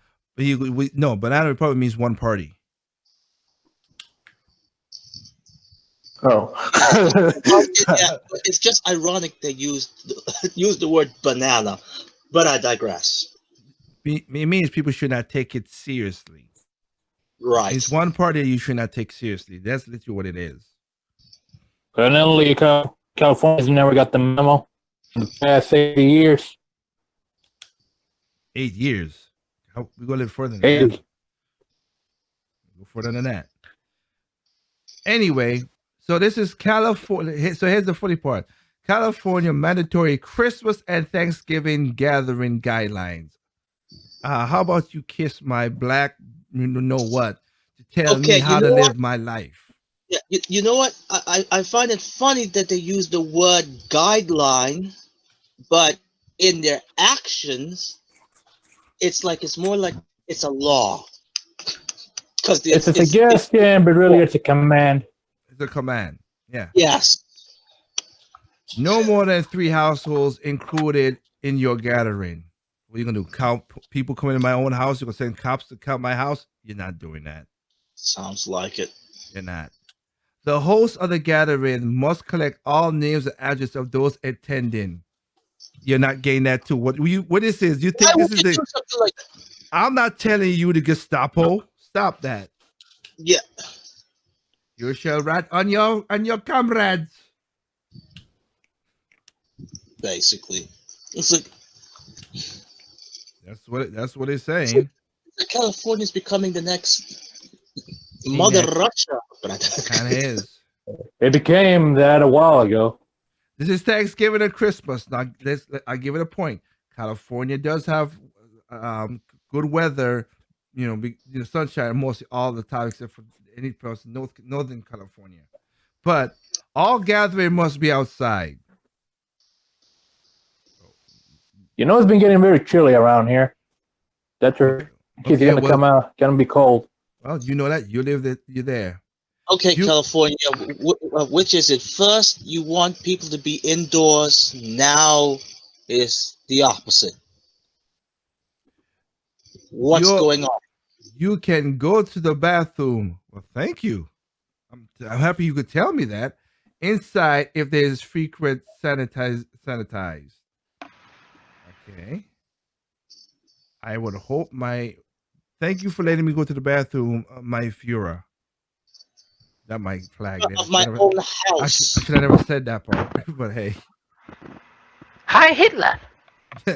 No, Banana Republic means one party. Oh. It's just ironic they used the word banana, but I digress. It means people should not take it seriously. Right. It's one party you should not take seriously. That's literally what it is. Apparently, California's never got the memo in the past 80 years. 8 years. We go a little further than that. Go further than that. Anyway, so this is California. So here's the funny part. California mandatory Christmas and Thanksgiving gathering guidelines. How about you kiss my black, you know what, to tell me how to live my life? Yeah, you know what? I find it funny that they use the word guideline, but in their actions, it's more like it's a law. Because it's a suggestion, but really it's a command. It's a command. Yeah. Yes. No more than 3 households included in your gathering. What are you gonna do? Count people coming in my own house? You're gonna send cops to count my house? You're not doing that. Sounds like it. You're not. The host of the gathering must collect all names and addresses of those attending. You're not getting that too. What this is? You think this is the? Like I'm not telling you the Gestapo. Stop that. Yeah. You shall rat on your comrades. Basically, it's like that's what it's saying. California's becoming the next Mother Russia. Kind of is. It became that a while ago. This is Thanksgiving and Christmas. Now, I give it a point. California does have good weather, sunshine mostly all the time except for any place in Northern California. but all gathering must be outside. You know, it's been getting very chilly around here. That's your kids Okay, gonna come out, gonna be cold. Well, you know that you live there, you're there. Okay, California, which is it? First, you want people to be indoors. Now is the opposite. What's going on? You can go to the bathroom. Well, thank you. I'm happy you could tell me that. Inside, if there's frequent sanitized. Okay. I would hope thank you for letting me go to the bathroom, my Führer. That might flag it. Of my own house. I should have never said that part, but hey. Hi, Hitler.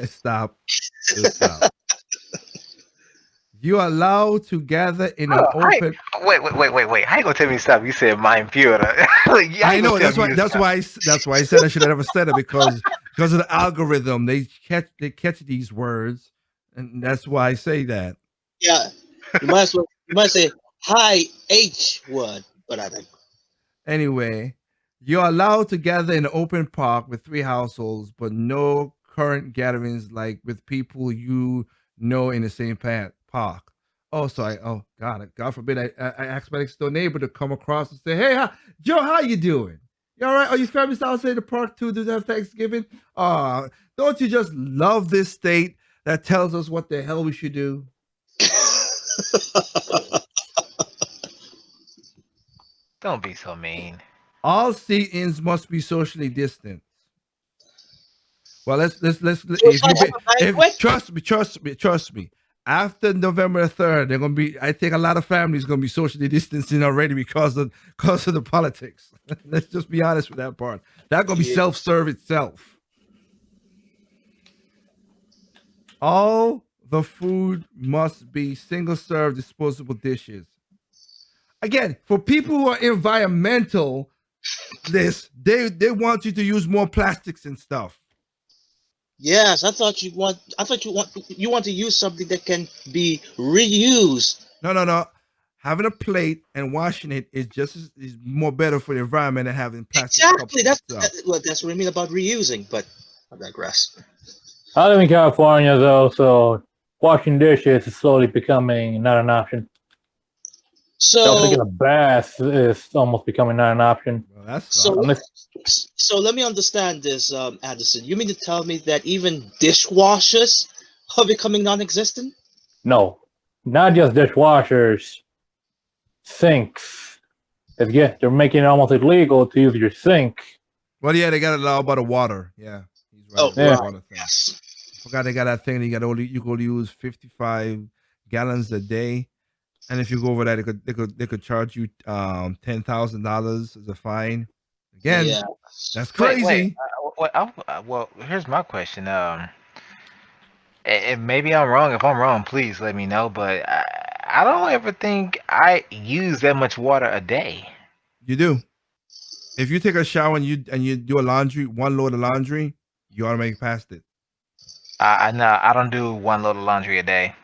Stop. Just stop. You are allowed to gather in an open. Wait. How you gonna tell me to stop? You said mein Führer. I know. That's why I said I should have never said it because of the algorithm. They catch these words, and that's why I say that. Yeah, you might say hi H word, but I think. Anyway, you're allowed to gather in an open park with 3 households, but no current gatherings like with people you know in the same park. Oh, God forbid I ask my next door neighbor to come across and say, hey, Joe, how you doing? You all right? Are your family's outside the park too? Do they have Thanksgiving? Don't you just love this state that tells us what the hell we should do? Don't be so mean. All sit-ins must be socially distant. Well, let's trust me. After November 3rd, they're gonna be. I think a lot of families gonna be socially distancing already because of the politics. Let's just be honest with that part. That's gonna be self-serve itself. All the food must be single-serve disposable dishes. Again, for people who are environmental, they want you to use more plastics and stuff. Yes, I thought you want to use something that can be reused. No. Having a plate and washing it is more better for the environment than having plastic. Exactly. That's what I mean about reusing. But I digress. I live in California though, so washing dishes is slowly becoming not an option. So taking a bath is almost becoming not an option. Well, so let me understand this, Addison. You mean to tell me that even dishwashers are becoming non-existent? No, not just dishwashers. Sinks. They're making it almost illegal to use your sink. Well, yeah, they got it all about the water. Yeah, he's right. Water thing. Yes. I forgot they got that thing. You can only use 55 gallons a day. And if you go over that, they could charge you $10,000 as a fine. Again, that's crazy. Well, here's my question. And maybe I'm wrong. If I'm wrong, please let me know. But I don't ever think I use that much water a day. You do. If you take a shower and you do a laundry, 1 load of laundry, you automatically passed it. No, I don't do 1 load of laundry a day.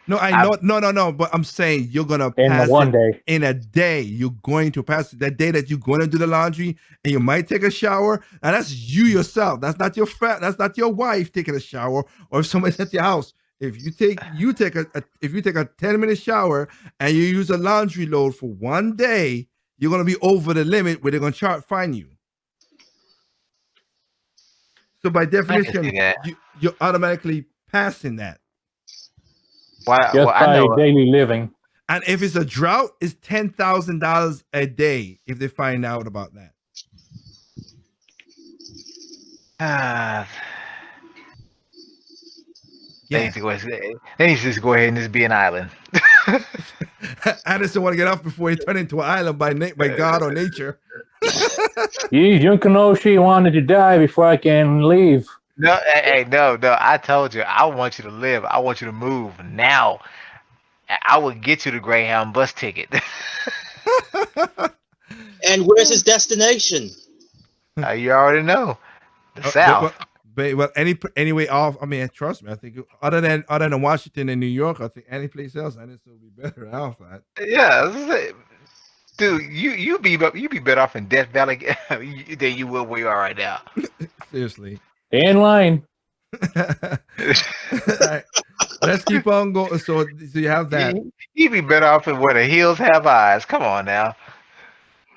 No, I know. No. But I'm saying you're gonna pass it in a day. You're going to pass it that day that you're going to do the laundry, and you might take a shower. And that's you yourself. That's not your friend. That's not your wife taking a shower, or if somebody's at your house. If you take a 10-minute shower and you use a laundry load for 1 day, you're gonna be over the limit where they're gonna fine you. So by definition, you're automatically passing that. Just by daily living. And if it's a drought, it's $10,000 a day if they find out about that. They need to just go ahead and just be an island. Addison want to get off before he turn into an island by God or nature. Yunkanoshi wanted to die before I can leave. No, no. I told you, I want you to live. I want you to move now. I will get you the Greyhound Bus Ticket. And where's his destination? You already know. The South. Well, anyway off. I mean, trust me. I think other than Washington and New York, I think any place else, I think will be better off at. Yeah. Dude, you be better off in Death Valley than you will where you are right now. Seriously. In line. All right. Let's keep on going. So you have that. You be better off in where the hills have eyes. Come on now.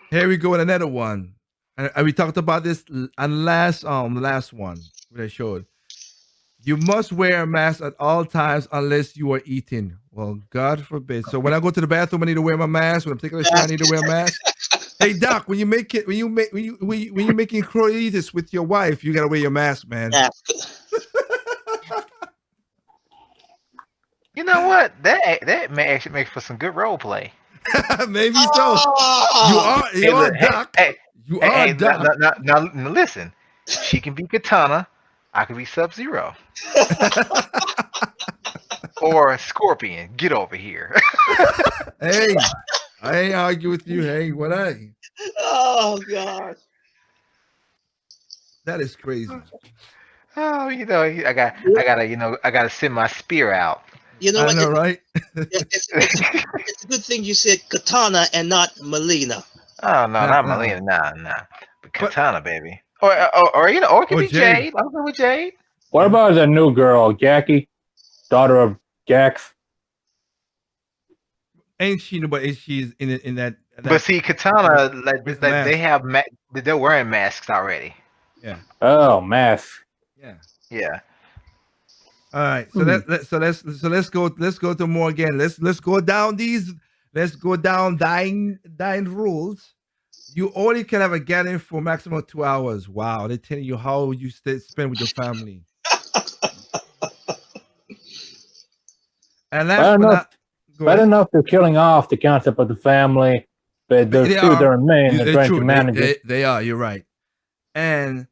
Here we go with another one. And we talked about this on the last one that I showed. You must wear a mask at all times unless you are eating. Well, God forbid. So when I go to the bathroom, I need to wear my mask. When I'm taking a shower, I need to wear a mask. Hey Doc, when you making croitas with your wife, you gotta wear your mask, man. Yeah. You know what? That may actually make for some good role play. Maybe so. You are Doc. You are Doc. Now listen. She can be Katana. I can be Sub-Zero. Or Scorpion. Get over here. Hey, I ain't argue with you. Hey, what I? Oh God. That is crazy. Oh, I gotta send my spear out. You know I know, right? It's a good thing you said Katana and not Melina. Oh no, not Melina, nah. But Katana, baby. Or it could be Jade. I'm good with Jade. What about the new girl, Jackie, daughter of Jax? Ain't she? But she's in that. But see, Katana, they're wearing masks already. Yeah. Oh, mask. Yeah. Yeah. All right. So let's go to more again. Let's go down these. Let's go down dying rules. You only can have a gathering for maximum of 2 hours. Wow, they're telling you how you spend with your family. And bad enough they're killing off the concept of the family, but there's two that remain and trying to manage it. They are. You're right. And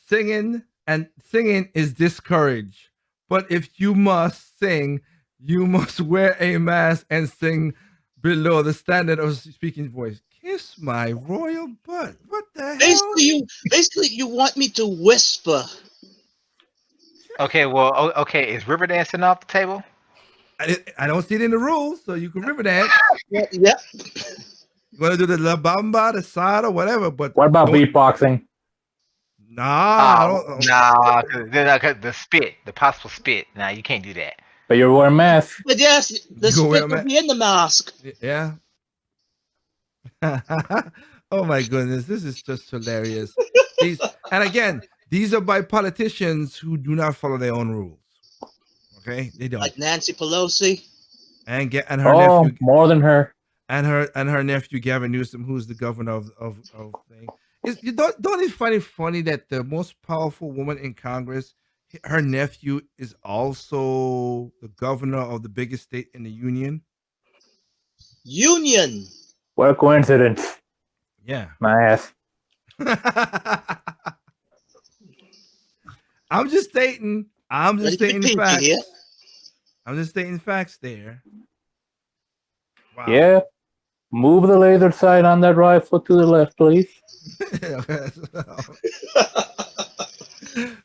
singing is discouraged. But if you must sing, you must wear a mask and sing below the standard of speaking voice. Kiss my royal butt. What the hell? Basically, you want me to whisper. Okay, well, is river dancing off the table? I don't see it in the rules, so you can river dance. Yeah. You want to do the La Bamba, the Sada, whatever. But what about beatboxing? Nah, the spit, the possible spit. Nah, you can't do that. But you're wearing a mask. But yes, the spit will be in the mask. Yeah. Oh my goodness, this is just hilarious. These are by politicians who do not follow their own rules. Okay, they don't. Like Nancy Pelosi and her nephew, more than her, and her nephew Gavin Newsom, who's the governor of thing. Don't you find it funny that the most powerful woman in Congress, her nephew is also the governor of the biggest state in the union? What a coincidence. Yeah. My ass. I'm just stating facts. I'm just stating facts there. Wow. Yeah. Move the laser sight on that rifle to the left, please.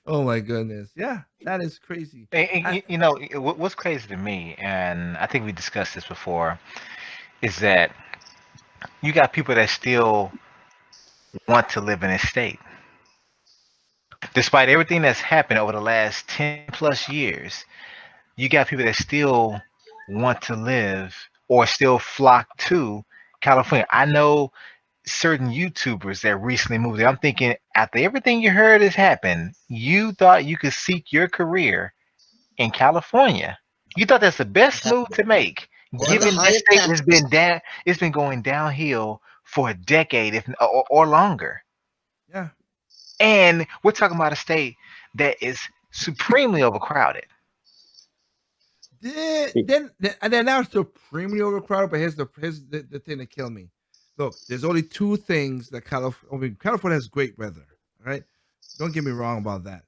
Oh my goodness. Yeah, that is crazy. What's crazy to me, and I think we discussed this before, is that you got people that still want to live in a state. Despite everything that's happened over the last 10 plus years, you got people that still want to live or still flock to California. I know certain YouTubers that recently moved there. I'm thinking, after everything you heard has happened, you thought you could seek your career in California. You thought that's the best move to make, given this state it's been going downhill for a decade, or longer. Yeah. And we're talking about a state that is supremely overcrowded. They're now supremely overcrowded, but here's the thing that killed me. Look, there's only two things that California has great weather, right? Don't get me wrong about that.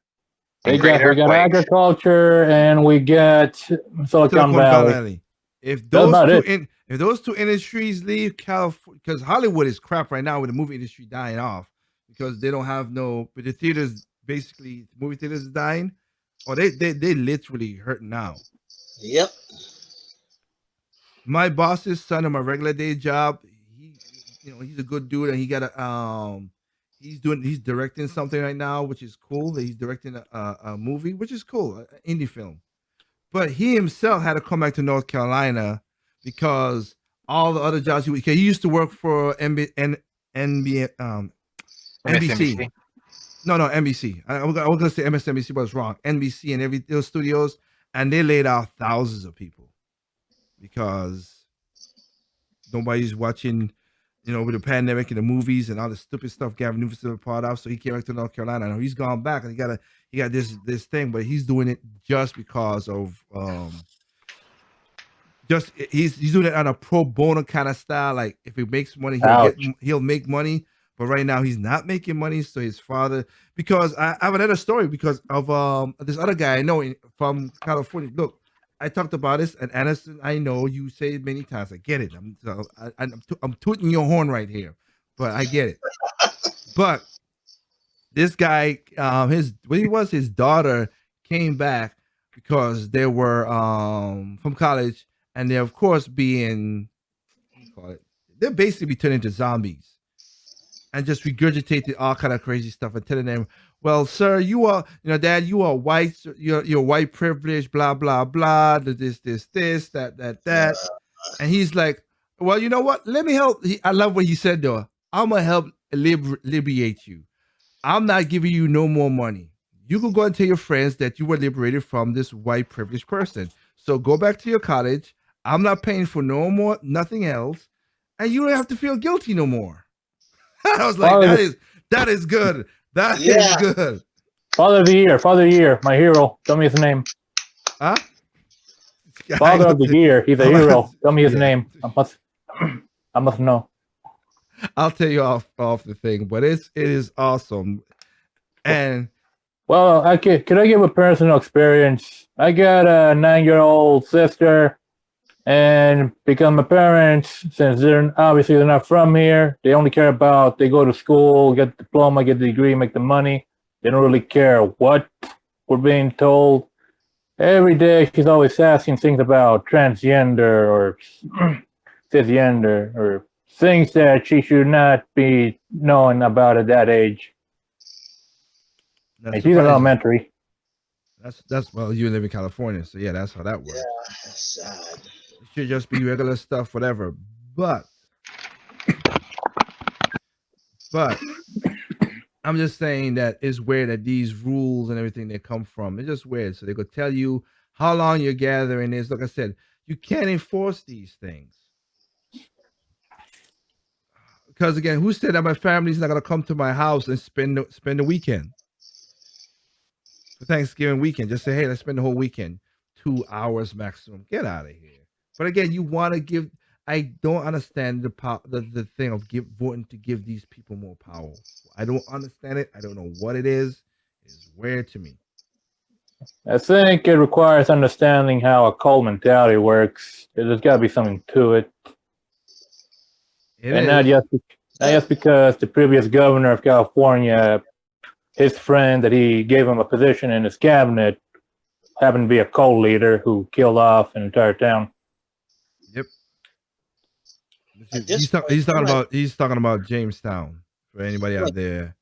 We got agriculture and we get Silicon Valley. If those two industries leave California, because Hollywood is crap right now with the movie industry dying off because they don't have but the theaters, basically movie theaters is dying, or they literally hurting now. Yep. My boss's son on my regular day job, he's a good dude, and he got he's directing something right now, which is cool. He's directing a movie, which is cool, an indie film. But he himself had to come back to North Carolina because all the other jobs he used to work for NBC. MSNBC. No, NBC. I was gonna say MSNBC, but it's wrong. NBC and those studios, and they laid off thousands of people because nobody's watching, with the pandemic and the movies and all the stupid stuff Gavin Newsom was part of. So he came back to North Carolina. Now he's gone back and he got this thing, but he's doing it just because of he's doing it on a pro bono kind of style. Like if he makes money, he'll make money. But right now he's not making money. So his father, because I have another story because of this other guy I know from California. Look, I talked about this, and Anderson, I know you say it many times. I get it. I'm tooting your horn right here, but I get it. But this guy, his daughter came back because they were from college, and they're of course being, they're basically turning into zombies, and just regurgitating all kind of crazy stuff and telling them, well, sir, you are, Dad, you are white, you're white privilege, blah, blah, blah, this, that. And he's like, well, you know what? Let me help. I love what he said, though. I'm going to help liberate you. I'm not giving you no more money. You can go and tell your friends that you were liberated from this white privileged person. So go back to your college. I'm not paying for no more, nothing else. And you don't have to feel guilty no more. I was like, that is good. That is good. Father of the Year, my hero. Tell me his name. Huh? Father of the Year. He's a hero. Tell me his name. I must know. I'll tell you off the thing, but it is awesome. And well, could I give a personal experience? I got a 9-year-old sister, and become a parent since they're not from here. They only care about they go to school, get the diploma, get the degree, make the money. They don't really care what we're being told. Every day she's always asking things about transgender or cisgender or things that she should not be knowing about at that age. And she's in elementary. That's well, you live in California, so yeah, that's how that works. Yeah, that's sad. It should just be regular stuff, whatever. But I'm just saying that it's weird that these rules and everything they come from, it's just weird. So they could tell you how long your gathering is. Like I said, you can't enforce these things. Because again, who said that my family's not gonna come to my house and spend the weekend? For Thanksgiving weekend, just say, hey, let's spend the whole weekend. 2 hours maximum. Get out of here. But again, you want to give. I don't understand the thing of voting to give these people more power. I don't understand it. I don't know what it is. It's weird to me. I think it requires understanding how a cult mentality works. There's got to be something to it. Not just because the previous governor of California, his friend that he gave him a position in his cabinet, happened to be a cult leader who killed off an entire town. Yep. He's talking about Jamestown. For anybody out there.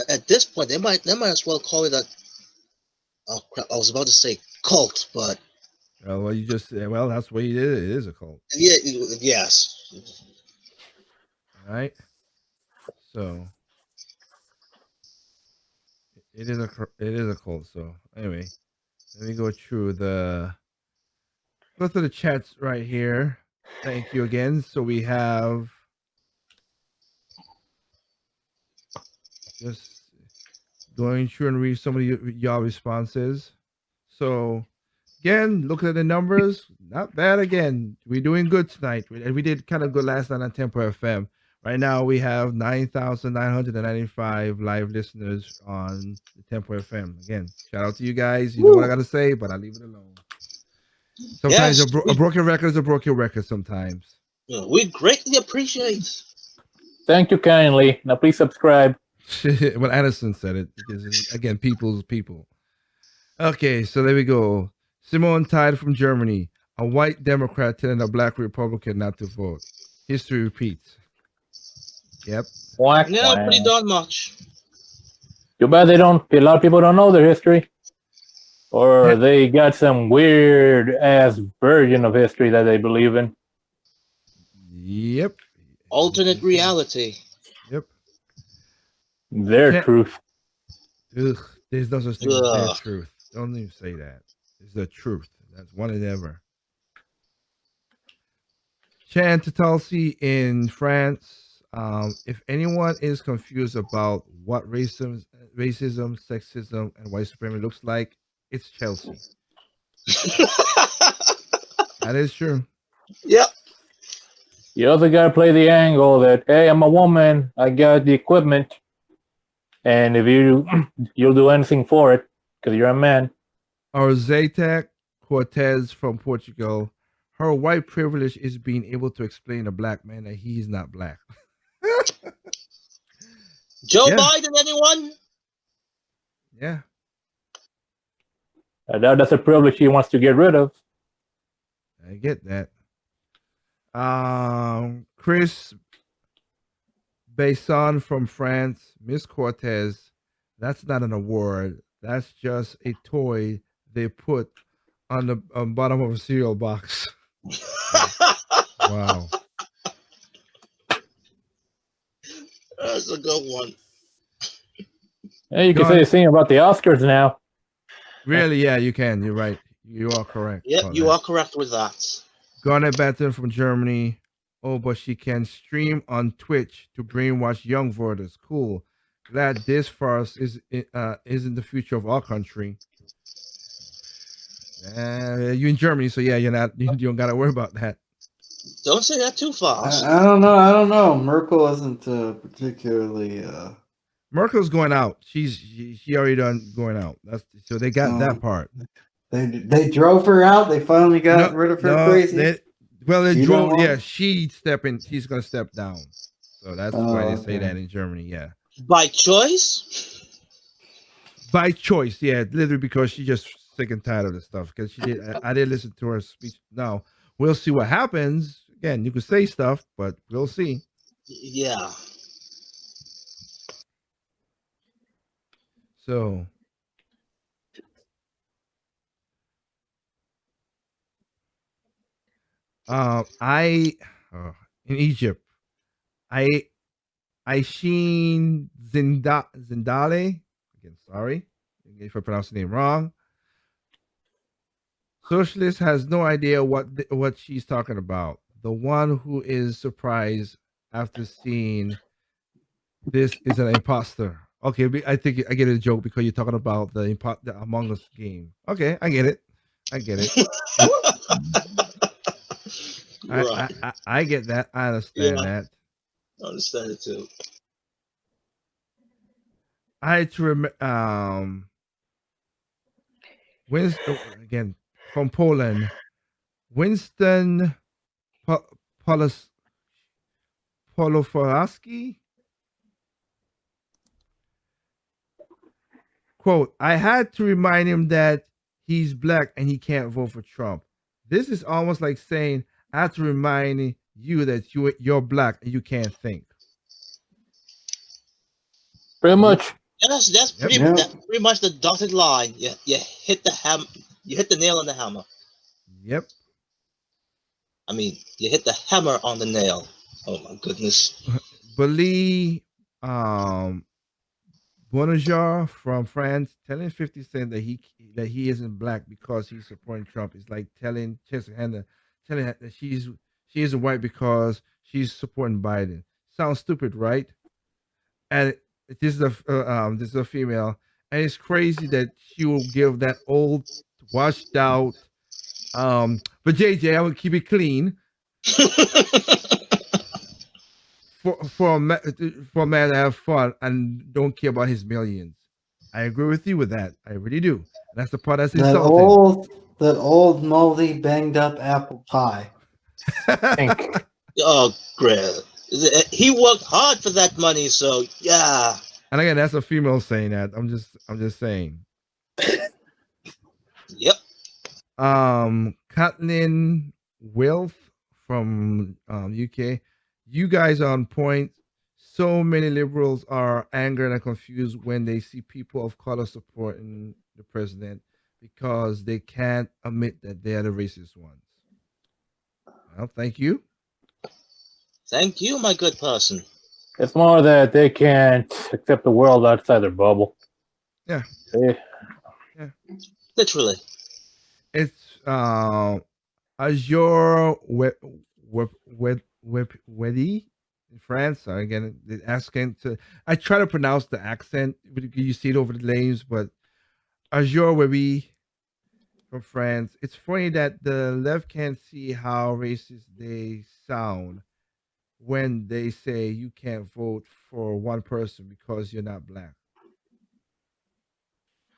At this point, they might as well call it a. Oh crap! I was about to say cult, but. Well, you just that's what it is. It is a cult. Yeah. Yes. All right. So. It is a cult. So anyway, let me go through the chats right here. Thank you again. So we have just going through and read some of y'all responses. So again, looking at the numbers, not bad. Again, we're doing good tonight. We did kind of good last night on Tempo FM. Right now, we have 9,995 live listeners on the Tempo FM. Again, shout out to you guys. You know what I got to say, but I leave it alone. Sometimes a broken record is a broken record sometimes. Yeah, we greatly appreciate. Thank you kindly. Now, please subscribe. Well, Anderson said it. Because, again, people's people. Okay, so there we go. Simone Tide from Germany. A white Democrat telling a black Republican not to vote. History repeats. Yep. Whack, Yeah, whack. pretty darn much. Too bad they don't. A lot of people don't know their history, or they got some weird ass version of history that they believe in. Yep. Alternate reality. Yep. Their truth. Ugh, there's no such thing as their Ugh. truth. Don't even say that. It's the truth. That's one and ever. Chan Tulsi in France. If anyone is confused about what racism, sexism, and white supremacy looks like, it's Chelsea. That is true. Yep. You also got to play the angle that, hey, I'm a woman, I got the equipment, and if you'll do anything for it because you're a man. Or Cortez from Portugal. Her white privilege is being able to explain to a black man that he's not black. Joe Yeah. Biden, anyone? Yeah. That's a privilege he wants to get rid of. I get that. Chris Besson from France, Miss Cortez, that's not an award. That's just a toy they put on the bottom of a cereal box. Wow. That's a good one. Hey, you can say the same about the Oscars now. Really? Yeah, you can. You're right. You are correct. Yep, about you that. are correct with that. Garnet Batten from Germany. Oh, but she can stream on Twitch to brainwash young voters. Cool. Glad this farce is in the future of our country. You in Germany, so yeah, you don't gotta worry about that. Don't say that too fast. I don't know. I don't know. Merkel isn't particularly. Merkel's going out. She already done going out. That's so they got that part. They drove her out. They finally got rid of her crazy. They You drove. don't Yeah, want- she's gonna step down. So that's why they say that in Germany. Yeah, By choice? by choice. Yeah, literally because she just sick and tired of the stuff. Because she did. I did listen to her speech. Now we'll see what happens. Again, you could say stuff, but we'll see. Yeah. So. In Egypt, Aishin Zindale. Again, sorry if I pronounced the name wrong. Socialist has no idea what she's talking about. The one who is surprised after seeing this is an imposter. Okay, I think I get a joke because you're talking about the Among Us game. Okay, I get it. I get it. Right. I get that. I understand that. I understand it too. I had to remember. Winston again from Poland. Winston Poloforaski. Quote, I had to remind him that he's black and he can't vote for Trump. This is almost like saying, I have to remind you that you're black and you can't think. Pretty much. That's pretty much the dotted line. You hit the you hit the nail on the hammer. Yep. I mean, you hit the hammer on the nail. Oh my goodness. Bali Bonajar from France telling 50 Cent that he isn't black because he's supporting Trump is like telling Chelsea Handler telling her that she isn't white because she's supporting Biden. Sounds stupid, right? And this is a female, and it's crazy that she will give that old washed out but JJ, I will keep it clean. for a man to have fun and don't care about his millions. I agree with you with that. I really do. That's the part that's insulting. That old moldy banged up apple pie. Oh, Greg. He worked hard for that money, so yeah. And again, that's a female saying that. I'm just saying. Yep. Kathleen Wilf from UK. You guys are on point. So many liberals are angered and confused when they see people of color supporting the president because they can't admit that they are the racist ones. Well, thank you. Thank you, my good person. It's more that they can't accept the world outside their bubble. Yeah. Yeah. Literally. It's Azure Wedi in France. Again, the accent. I try to pronounce the accent. You see it over the names, but Azure Wedi from France. It's funny that the left can't see how racist they sound when they say you can't vote for one person because you're not black.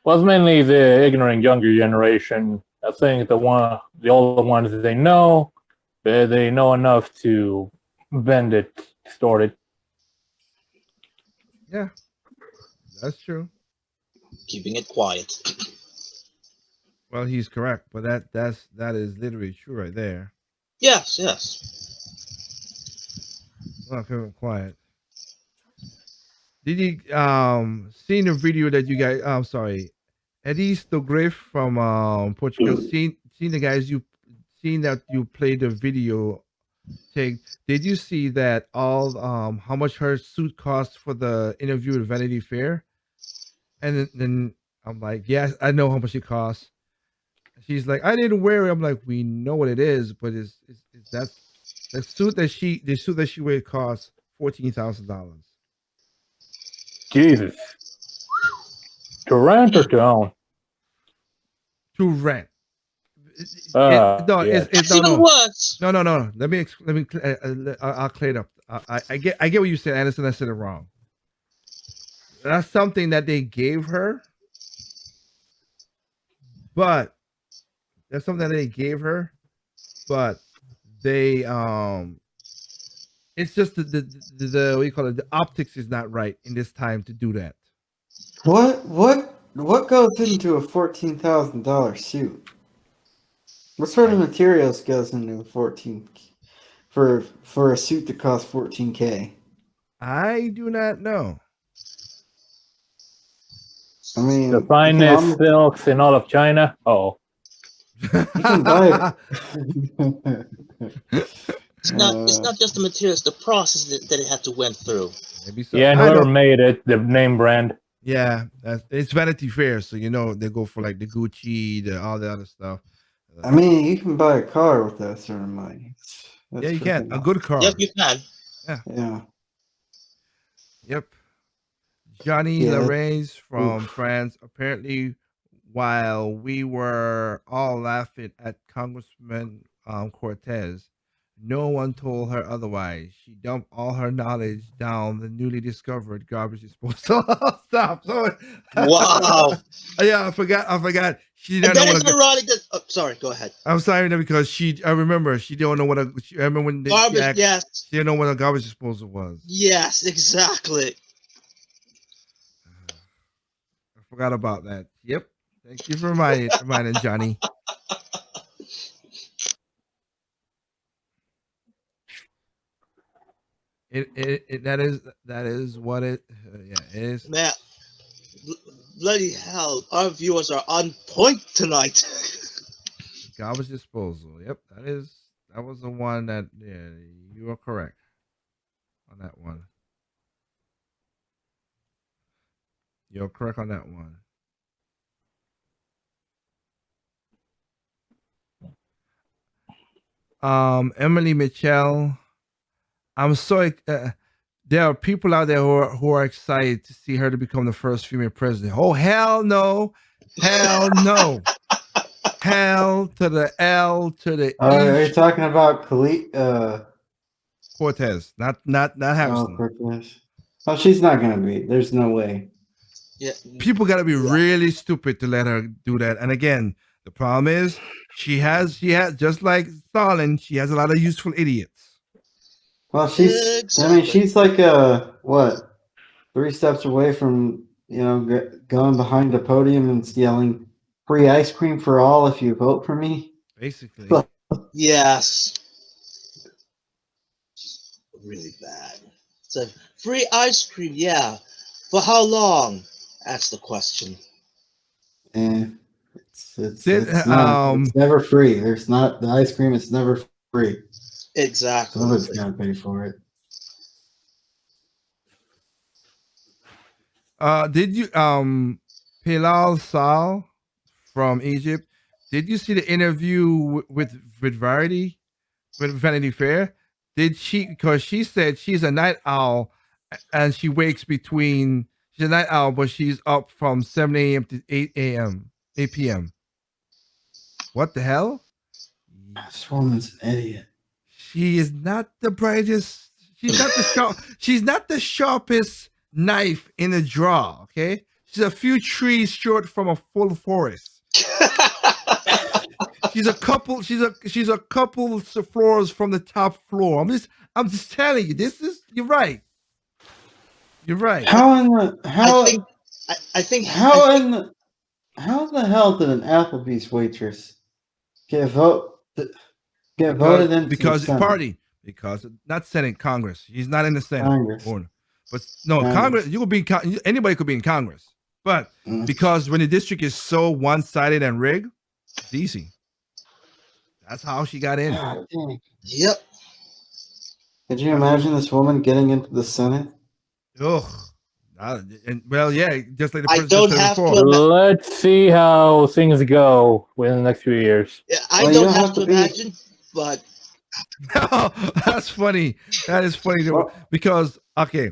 Well, it's mainly the ignorant younger generation. I think the older ones they know enough to bend it, distort it. Yeah, that's true. Keeping it quiet. Well, he's correct, but that is literally true right there. Yes, yes. Well, keep it quiet. Did you seen the video that you guys? I'm sorry, Eddie Stogriff from Portugal. Seen the guys you seen that you played the video. Did you see that all how much her suit cost for the interview with Vanity Fair? And then I'm like, yes, I know how much it costs. She's like, I didn't wear it. I'm like, we know what it is, but is that the suit that she wear costs $14,000. Jesus. To rent or to own? To rent. It's even worse. No. Let me. I'll clear it up. I get what you said, Anderson. I said it wrong. That's something that they gave her, but that's something that they gave her, but they it's just the what do you call it? The optics is not right in this time to do that. What goes into a $14,000 suit? What sort of materials goes into for a suit that costs $14K? I do not know. I mean, the finest silks in all of China. Oh, you can buy it. It's not just the materials, the process that it had to went through. Maybe so. Yeah, and whoever made it, the name brand. Yeah, it's Vanity Fair, so they go for like the Gucci, all the other stuff. I mean, you can buy a car with that sort of money. Yeah, you can. A good car. Yep, you can. Yeah. Yep. Johnny Larraise from France. Apparently, while we were all laughing at Congressman Cortez, no one told her otherwise. She dumped all her knowledge down the newly discovered garbage disposal. Stop. Wow. Yeah, I forgot. She And didn't know that what is ironic. Sorry, go ahead. I'm sorry because I remember she didn't know what I remember when garbage. Yes. She didn't know what a garbage disposal was. Yes, exactly. I forgot about that. Yep. Thank you for reminding Johnny. That is what it is. Man, bloody hell, our viewers are on point tonight. Garbage disposal. Yep, that was the one that you are correct on that one. You're correct on that one. Emily Mitchell. I'm sorry. There are people out there who are excited to see her to become the first female president. Oh hell no, hell no, hell to the L to the. Are you talking about Cortez? Not Harrison. Oh, she's not gonna be. There's no way. Yeah. People gotta be really stupid to let her do that. And again, the problem is she has just like Stalin. She has a lot of useful idiots. Well, she's like what, 3 steps away from going behind the podium and yelling "free ice cream for all if you vote for me." Basically. Yes. really bad. So free ice cream, yeah. For how long? That's the question. And it's Did never free. There's not the ice cream is never free. Exactly. Somebody's gotta pay for it. Did you Pilal Sal from Egypt? Did you see the interview with Variety, with Vanity Fair? Did she? Because she said she's a night owl, and she wakes between. She's a night owl, but she's up from 7 a.m. to 8 a.m. 8 p.m. What the hell? This woman's an idiot. She is not the brightest. She's not the sharp. She's not the sharpest knife in the drawer. Okay, she's a few trees short from a full forest. She's a couple. She's a couple of floors from the top floor. I'm just telling you. You're right. You're right. I think how in the hell did an Applebee's waitress get voted into because the Senate? party because not Senate, Congress. He's not in the Senate. Congress. But no, Congress. You could be anybody could be in Congress, but because when the district is so one-sided and rigged, it's easy. That's how she got in. Yep. Could you imagine this woman getting into the Senate? Ugh. Well, yeah, just like the I president don't said have before. to Let's see how things go within the next few years. Yeah, I don't have to imagine, but that's funny. That is funny because okay,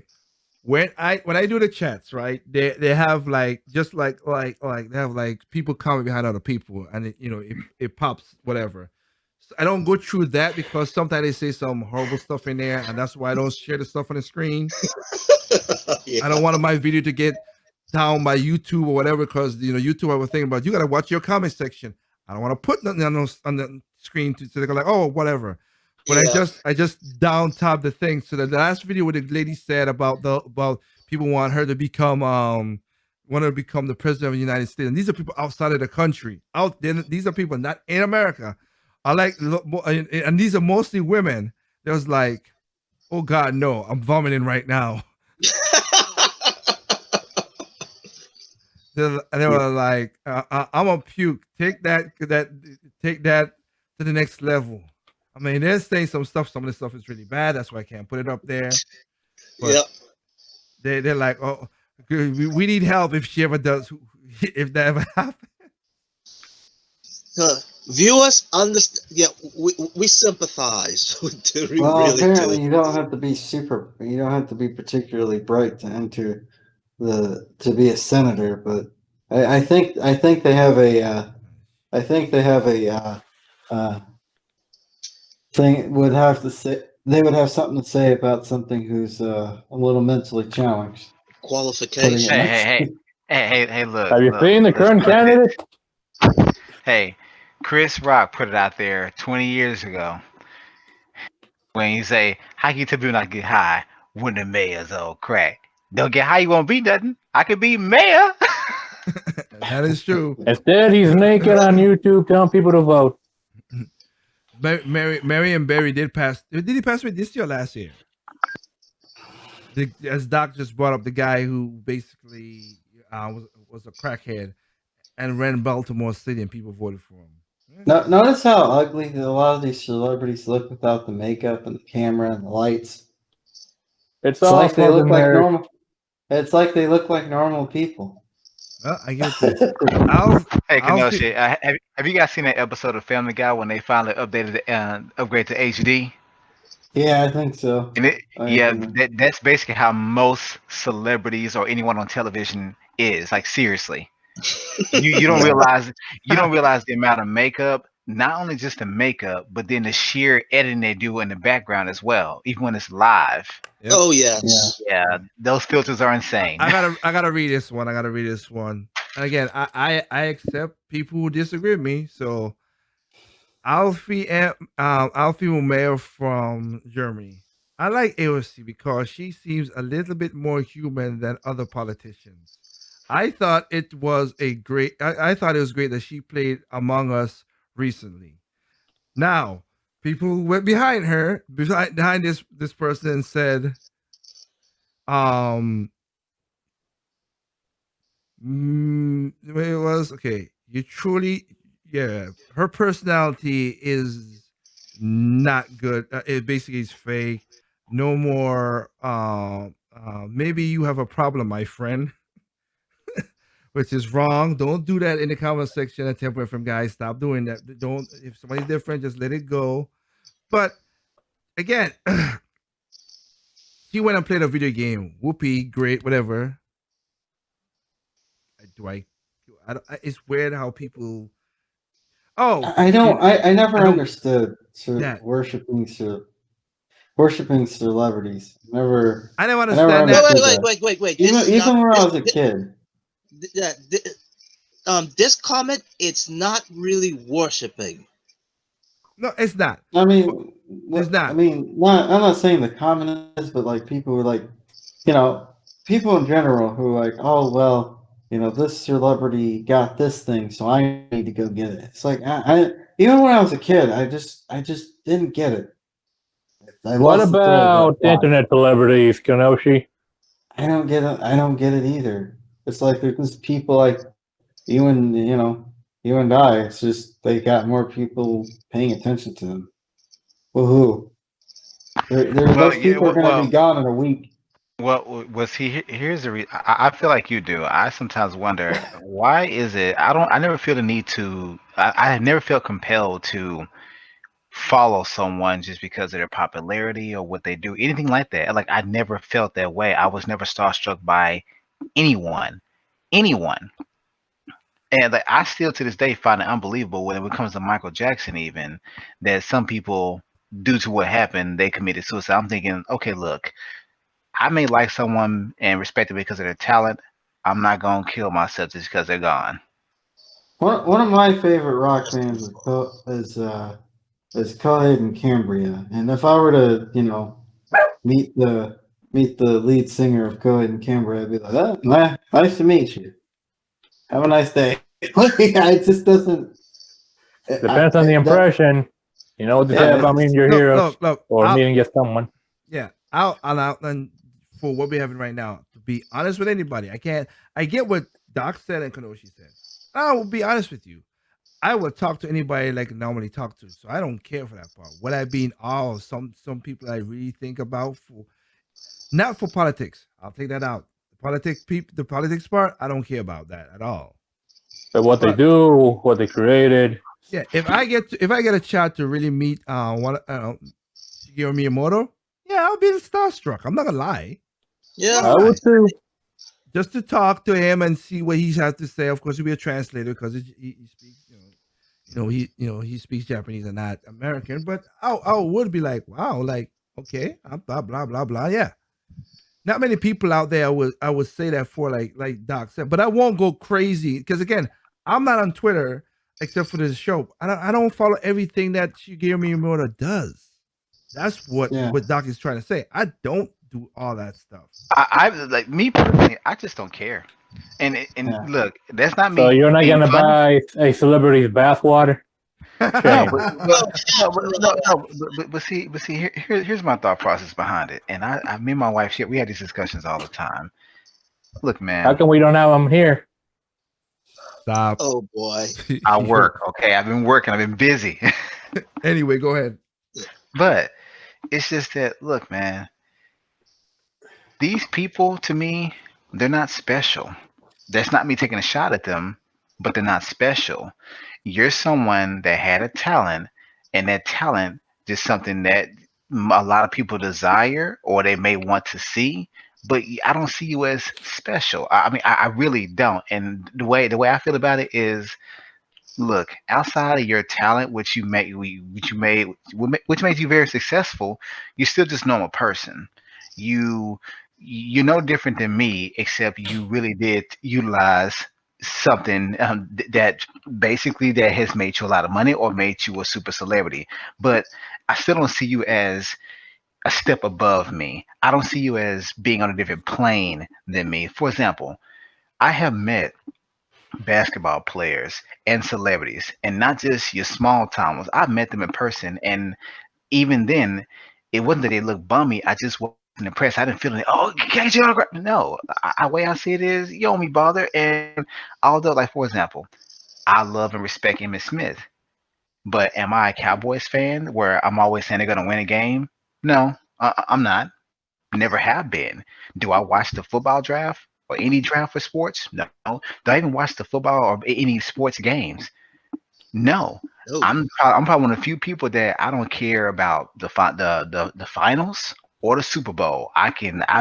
when I do the chats, right? They have like just like they have like people comment behind other people, and it pops whatever. So I don't go through that because sometimes they say some horrible stuff in there, and that's why I don't share the stuff on the screen. Yeah. I don't want my video to get down by YouTube or whatever because YouTube have a thing about you got to watch your comment section. I don't want to put nothing on the screen to they go like, oh, whatever. But Yeah. I just down top the thing. So the last video where the lady said about people want her to become the president of the United States, and these are people outside of the country. Out there, these are people not in America. And these are mostly women. There was like, oh God, no, I'm vomiting right now. They were like, I'm gonna puke. Take that to the next level. I mean, they're saying some stuff. Some of the stuff is really bad. That's why I can't put it up there. But Yep. they're like, oh, we need help if she ever does. If that ever happens. Viewers understand. Yeah, we sympathize. We Well, really apparently do. you don't have to be you don't have to be particularly bright to enter to be a senator, but I think they have a thing would have to say they would have something to say about something who's a little mentally challenged. Qualification. Hey, look. Have you look, seen the let's current put this- candidate? Hey, Chris Rock put it out there 20 years ago when he say, how can you tell people not to get high when the mayor's all crack? Don't get high, you won't be nothing. I could be mayor. That is true. Instead, he's naked on YouTube telling people to vote. Mary and Barry did pass. Did he pass away this year or last year? As Doc just brought up, the guy who basically was a crackhead and ran Baltimore City, and people voted for him. Notice how ugly a lot of these celebrities look without the makeup and the camera and the lights. It's like they look like America. normal. It's like they look like normal people. Well, I guess. Hey, Kenosha, have you guys seen that episode of Family Guy when they finally updated the upgrade to HD? Yeah, I think so. And that's basically how most celebrities or anyone on television is. Like seriously, you don't realize the amount of makeup. Not only just the makeup, but then the sheer editing they do in the background as well, even when it's live. Yep. Oh yeah. Yeah, those filters are insane. I gotta read this one. And again, I accept people who disagree with me. So Alfie Mayer from Germany. I like AOC because she seems a little bit more human than other politicians. I thought it was great that she played Among Us recently. Now, people went behind her, behind this person, and said, it was okay. You truly, yeah. Her personality is not good. It basically is fake. No more. Maybe you have a problem, my friend, which is wrong. Don't do that in the comment section. A temper from guys. Stop doing that. Don't. If somebody's different, just let it go. But again, he went and played a video game. Whoopee, great, whatever. It's weird how people. Oh, I don't. I never I don't- understood worshiping celebrities. Never. I never understand that. Wait. Even when I was a kid. This comment, it's not really worshiping. No, it's not. I mean, it's not. I mean, I'm not saying the comment is, but like people were like, people in general who are like, oh well, this celebrity got this thing, so I need to go get it. It's like I even when I was a kid, I just didn't get it. What about internet celebrities, Kenoshi? I don't get it. I don't get it either. It's like there's just people like you and you and I. It's just they got more people paying attention to them. Woohoo! Those people are going to be gone in a week. Well, here's the reason. I feel like you do. I sometimes wonder why is it. I never feel the need to. I never felt compelled to follow someone just because of their popularity or what they do, anything like that. Like I never felt that way. I was never starstruck by anyone. And like I still to this day find it unbelievable when it comes to Michael Jackson, even that some people, due to what happened, they committed suicide. I'm thinking, okay, look, I may like someone and respect them because of their talent. I'm not gonna kill myself just because they're gone. One of my favorite rock bands is Coheed and Cambria, and if I were to meet the lead singer of Coheed and Cambria, I'd be like, oh, nice to meet you. Have a nice day. It just doesn't. Depends on the impression. You know what to say about meeting your heroes or meeting just someone. Yeah, and for what we're having right now, to be honest with anybody, I get what Doc said and Kenoshi said. I will be honest with you. I would talk to anybody like I normally talk to, so I don't care for that part. Would I be in awe of some people I really think about not for politics? I'll take that out. The politics part, I don't care about that at all. But what they do, what they created. Yeah, if I get a chance to really meet Shigeru Miyamoto, yeah, I'll be starstruck. I'm not gonna lie. Yeah, I would too. Just to talk to him and see what he has to say. Of course, he'll be a translator because he speaks, he speaks Japanese and not American. But I would be like, wow, like okay, blah blah blah blah. Yeah, not many people out there I would say that for, like Doc said. But I won't go crazy because again, I'm not on Twitter except for this show. I don't follow everything that Shigeru Miyamoto does. That's what Doc is trying to say. I don't do all that stuff. I like me personally. I just don't care. And look, that's not me. So you're not gonna buy a celebrity's bathwater? But see, here's my thought process behind it. And me and my wife, we had these discussions all the time. Look, man. How come we don't have them here? Stop. Oh boy. I work. Okay, I've been working. I've been busy. Anyway, go ahead. But it's just that, look, man. These people, to me, they're not special. That's not me taking a shot at them, but they're not special. You're someone that had a talent, and that talent is something that a lot of people desire or they may want to see, but I don't see you as special. I mean, I really don't. And the way I feel about it is, look, outside of your talent, which makes you very successful, you're still just a normal person. You're no different than me, except you really did utilize something that has made you a lot of money or made you a super celebrity. But I still don't see you as a step above me. I don't see you as being on a different plane than me. For example, I have met basketball players and celebrities, and not just your small timers. I've met them in person, and even then, it wasn't that they looked bummy. I just wasn't impressed. I didn't feel like, oh, can I get your autograph? No, way I see it is, you don't me bother. And although, like for example, I love and respect Emmitt Smith, but am I a Cowboys fan where I'm always saying they're gonna win a game? No, I'm not. Never have been. Do I watch the football draft or any draft for sports? No. Do I even watch the football or any sports games? No. Oh. I'm probably one of the few people that I don't care about the finals or the Super Bowl. I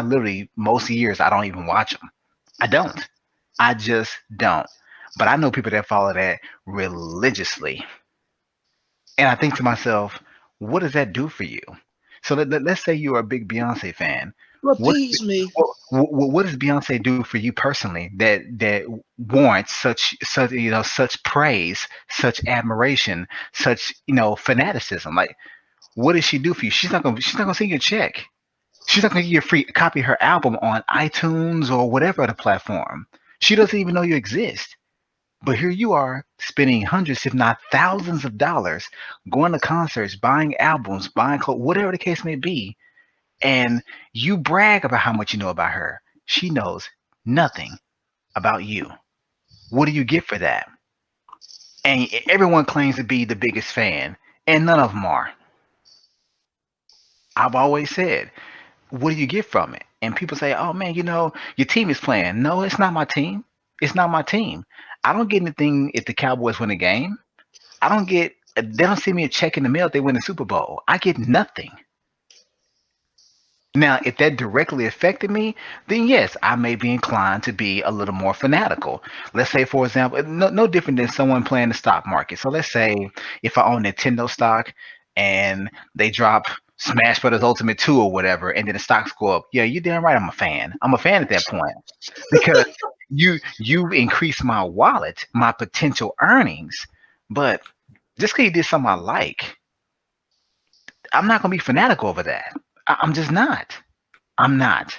literally most years I don't even watch them. I don't. I just don't. But I know people that follow that religiously. And I think to myself, what does that do for you? So let's say you're a big Beyonce fan. Appease me. What does Beyonce do for you personally that warrants such praise, such admiration, such fanaticism? Like, what does she do for you? She's not gonna send you a check. She's not gonna give you a free copy of her album on iTunes or whatever other platform. She doesn't even know you exist. But here you are spending hundreds, if not thousands of dollars, going to concerts, buying albums, buying clothes, whatever the case may be. And you brag about how much you know about her. She knows nothing about you. What do you get for that? And everyone claims to be the biggest fan, and none of them are. I've always said, what do you get from it? And people say, oh man, your team is playing. No, it's not my team. It's not my team. I don't get anything if the Cowboys win a game. They don't send me a check in the mail if they win the Super Bowl. I get nothing. Now, if that directly affected me, then yes, I may be inclined to be a little more fanatical. Let's say, for example, no different than someone playing the stock market. So let's say if I own Nintendo stock and they drop Smash Brothers Ultimate 2 or whatever, and then the stocks go up. Yeah, you're damn right I'm a fan. I'm a fan at that point. Because you've increased my wallet, my potential earnings. But just because you did something I like, I'm not going to be fanatical over that. I'm just not. I'm not.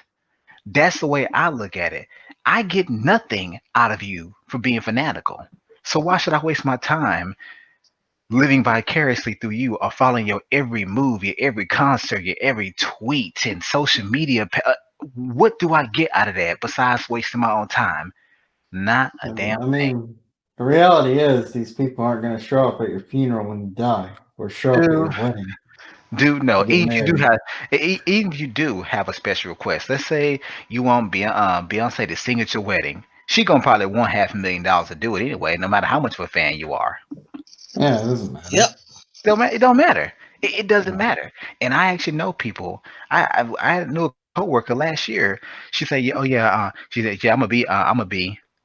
That's the way I look at it. I get nothing out of you for being fanatical. So why should I waste my time living vicariously through you or following your every move, your every concert, your every tweet and social media? What do I get out of that besides wasting my own time? Not a damn thing. The reality is these people aren't going to show up at your funeral when you die or show up at your wedding. Dude, no. Even if you do have a special request, let's say you want Beyonce to sing at your wedding, she gonna probably want $500,000 to do it anyway, no matter how much of a fan you are. Yeah, it doesn't matter. Yep. It don't matter. It doesn't matter. And I actually know people. I knew a coworker last year. She said, "Oh yeah," she said, "Yeah, I'm a B. I'm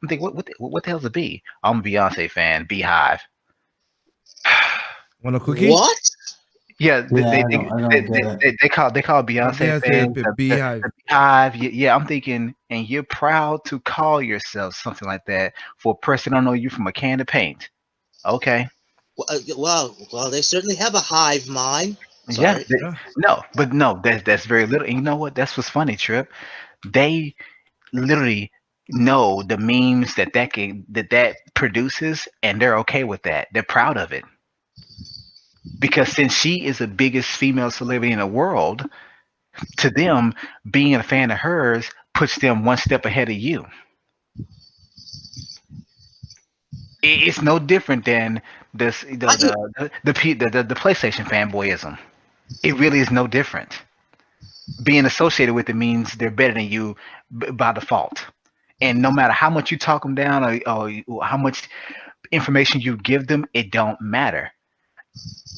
thinking, what the hell's a B? I'm a Beyonce fan. Beehive. Want a cookie? What? Yeah, they call Beyonce fans the Beehive. The Beehive. Yeah, I'm thinking, and you're proud to call yourself something like that for a person who don't know you from a can of paint. Okay. Well, they certainly have a hive mind. Sorry. That's very little. And you know what? That's what's funny, Trip. They literally know the memes that produces, and they're okay with that. They're proud of it. Because since she is the biggest female celebrity in the world, to them, being a fan of hers puts them one step ahead of you. It's no different than the PlayStation fanboyism. It really is no different. Being associated with it means they're better than you by default. And no matter how much you talk them down or how much information you give them, it don't matter.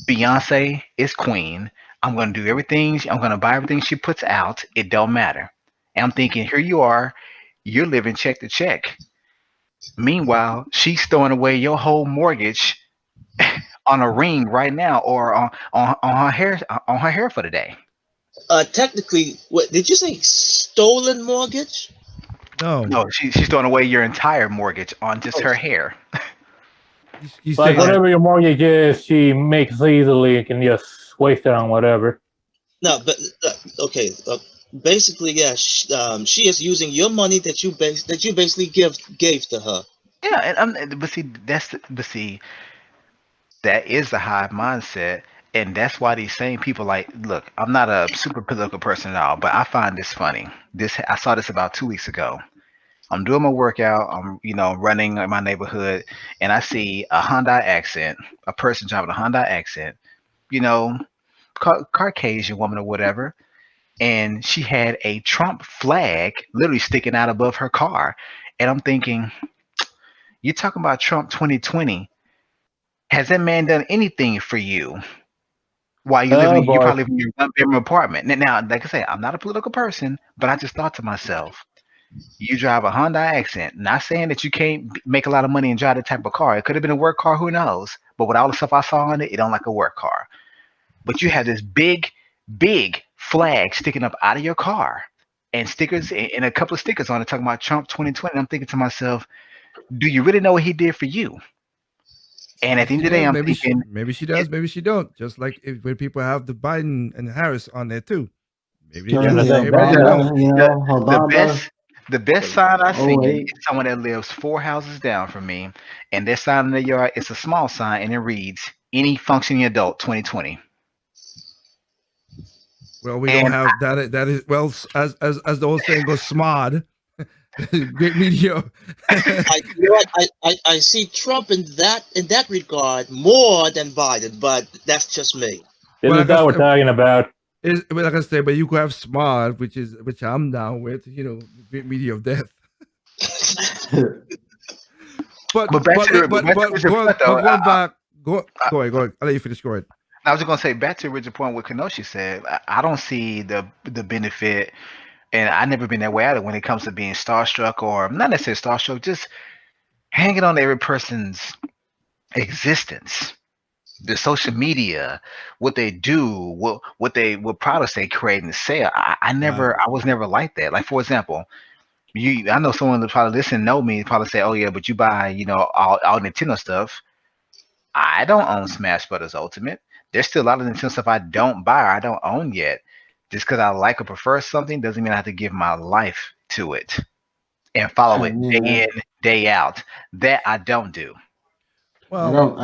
Beyonce is queen. I'm going to do everything. I'm going to buy everything she puts out. It don't matter. And I'm thinking, here you are. You're living check to check. Meanwhile, she's throwing away your whole mortgage on a ring right now, or on her hair for the day. Technically, what did you say? Stolen mortgage? No, she's throwing away your entire mortgage on just her hair. Like whatever your mortgage is, she makes easily and can just waste it on whatever. No, but okay. Basically, yeah, she is using your money that you basically gave to her. Yeah, and but see, that is the hive mindset, and that's why these same people like. Look, I'm not a super political person at all, but I find this funny. I saw this about 2 weeks ago. I'm doing my workout. I'm running in my neighborhood, and I see a Hyundai accent, a person driving a Hyundai accent, you know, Caucasian woman or whatever, and she had a Trump flag literally sticking out above her car, and I'm thinking, you're talking about Trump 2020. Has that man done anything for you while Oh you boy. probably live in your one bedroom apartment? Now, like I say, I'm not a political person, but I just thought to myself, you drive a Hyundai accent. Not saying that you can't make a lot of money and drive that type of car. It could have been a work car, who knows? But with all the stuff I saw on it, it don't like a work car. But you have this big flag sticking up out of your car and stickers and a couple of stickers on it talking about Trump 2020. And I'm thinking to myself, do you really know what he did for you? And at Maybe the end she of the day, does. I'm thinking, Maybe she does. Maybe she don't. Just like when people have the Biden and Harris on there too. Maybe they During do. the Maybe they don't. Obama, the Obama. best sign I Oh seen wait, is someone that lives 4 houses down from me, and their sign in their yard is a small sign, and it reads, "Any functioning adult 2020." Well, we don't And have that. That is well, as the old saying goes, smod. Great media. I see Trump in that regard more than Biden, but that's just me. This Well, is what we're talking about. Like I say, but you could have smart, which I'm down with. Great media of death. But back to the original point, though. going back, go ahead. I'll let you finish. Go ahead. I was just gonna say back to the original point what Kenoshi said. I don't see the benefit, and I never been that way either when it comes to being starstruck or not necessarily starstruck, just hanging on to every person's existence, the social media, what they do, what products they create and sell. I was never like that. Like for example, I know someone that probably listen know me probably say, oh yeah, but you buy all Nintendo stuff. I don't own Smash Brothers Ultimate. There's still a lot of Nintendo stuff I don't buy or I don't own yet. Just because I like or prefer something doesn't mean I have to give my life to it and follow it day in, day out. That I don't do. Well,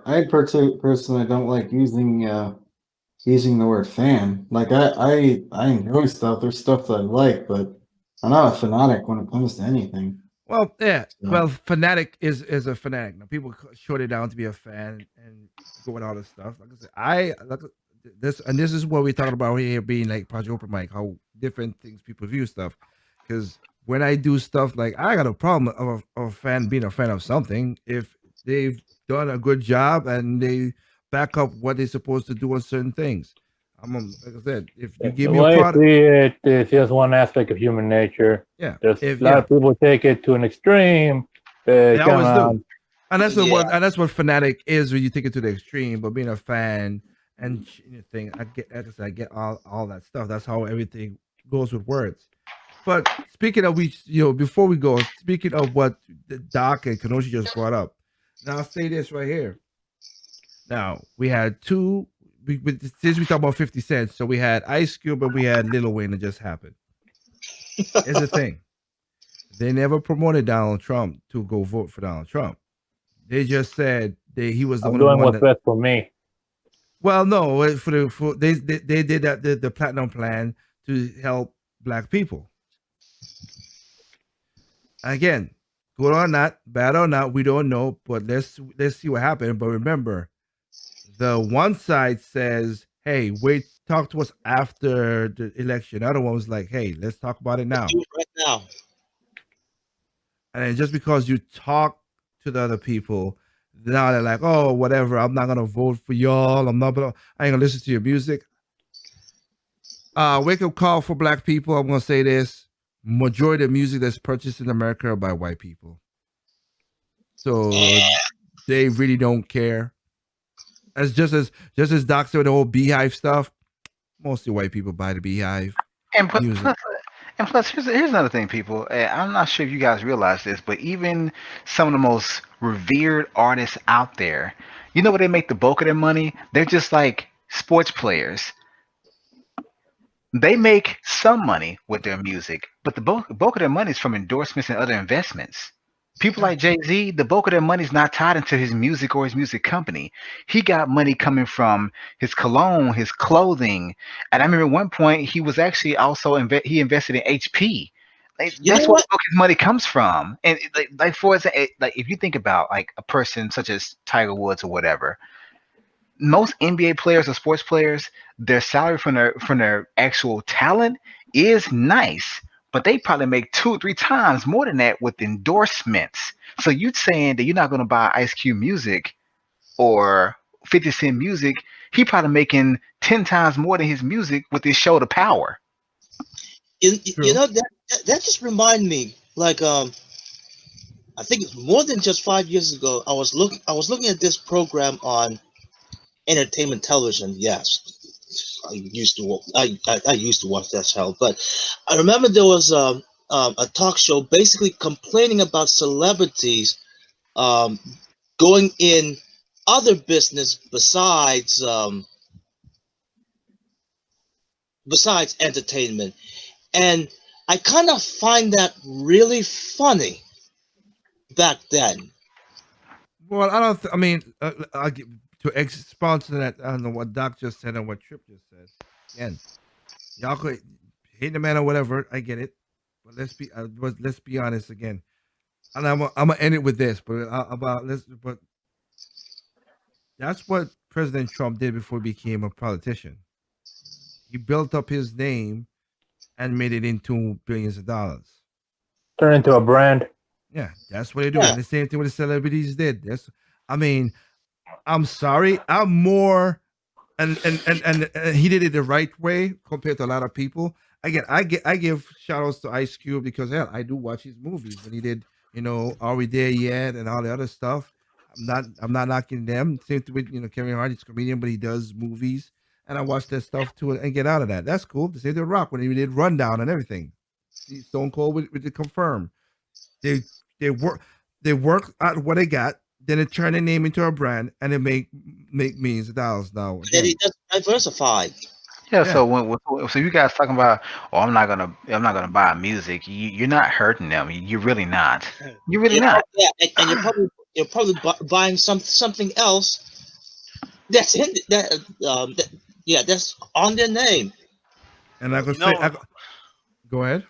I personally don't like using the word fan. Like I enjoy stuff. There's stuff that I like, but I'm not a fanatic when it comes to anything. Well, yeah. Well, fanatic is a fanatic. Now people short it down to be a fan and go with all this stuff. Like I said, I like this, and this is what we're talking about here, being like Project Open Mic, how different things people view stuff. Because when I do stuff, like I got a problem of a fan being a fan of something if they've done a good job and they back up what they're supposed to do on certain things. Like I said, if you give me a product, it's just one aspect of human nature. Yeah, there's a lot of people take it to an extreme. They always do, and that's what fanatic is when you take it to the extreme. But being a fan and thing, I get all that stuff. That's how everything goes with words. But speaking of before we go, speaking of what the Doc and Kenoshi just brought up, now I'll say this right here. Now we had two. Since we talk about 50 Cent, so we had Ice Cube and we had Lil Wayne that just happened. Here's the thing. They never promoted Donald Trump to go vote for Donald Trump. They just said he was the I'm only doing one what's best for me. Well, no, they did that the platinum plan to help black people. Again, good or not, bad or not, we don't know, but let's see what happened. But remember, the one side says, hey, wait, talk to us after the election. The other one was like, hey, let's talk about it now. Let's do it right now. And just because you talk to the other people, now they're like, oh, whatever, I'm not gonna vote for y'all. I ain't gonna listen to your music. Wake up call for black people. I'm gonna say this. Majority of music that's purchased in America are by white people. So they really don't care. As just as Doc said, the whole Beehive stuff, mostly white people buy the Beehive. And plus, here's another thing, people. I'm not sure if you guys realize this, but even some of the most revered artists out there, you know where they make the bulk of their money? They're just like sports players. They make some money with their music, but the bulk of their money is from endorsements and other investments. People like Jay-Z, the bulk of their money is not tied into his music or his music company. He got money coming from his cologne, his clothing, and I remember at one point he was actually also he invested in HP. Like, You know that's where what? the bulk of his money comes from. And like for example, like if you think about like a person such as Tiger Woods or whatever, most NBA players or sports players, their salary from their actual talent is nice, but they probably make 2 or 3 times more than that with endorsements. So you saying that you're not going to buy Ice Cube music or 50 Cent music? He probably making 10 times more than his music with his show, The Power. You know that just reminded me, like I think it's more than just 5 years ago. I was looking at this program on entertainment television. Yes, I used to watch that show, but I remember there was a talk show basically complaining about celebrities going in other business besides entertainment, and I kind of find that really funny back then. Well, I don't. I mean, I'll get to expound to that. I don't know what Doc just said and what Trip just said. Again, y'all could hate the man or whatever. I get it, but let's be honest again. And I'm gonna end it with this, but but that's what President Trump did before he became a politician. He built up his name and made it into billions of dollars. Turn into a brand. Yeah, that's what they do. And the same thing with the celebrities did. I mean, I'm sorry. I'm more, and he did it the right way compared to a lot of people. Again, I give shout outs to Ice Cube because hell, I do watch his movies when he did, Are We There Yet and all the other stuff. I'm not knocking them. Same thing with Kevin Hart, he's a comedian, but he does movies, and I watch that stuff too and get out of that. That's cool. The same thing with Rock when he did Rundown and everything. Stone Cold with the Confirm. They work out what they got, then it turn their name into a brand, and it make millions of dollars now. And he does diversify. Yeah. So so you guys talking about, oh, I'm not gonna buy music. You're not hurting them. You're really not. You're really not. Yeah, and you're probably buying something else that's in that's on their name. And I could say, go ahead.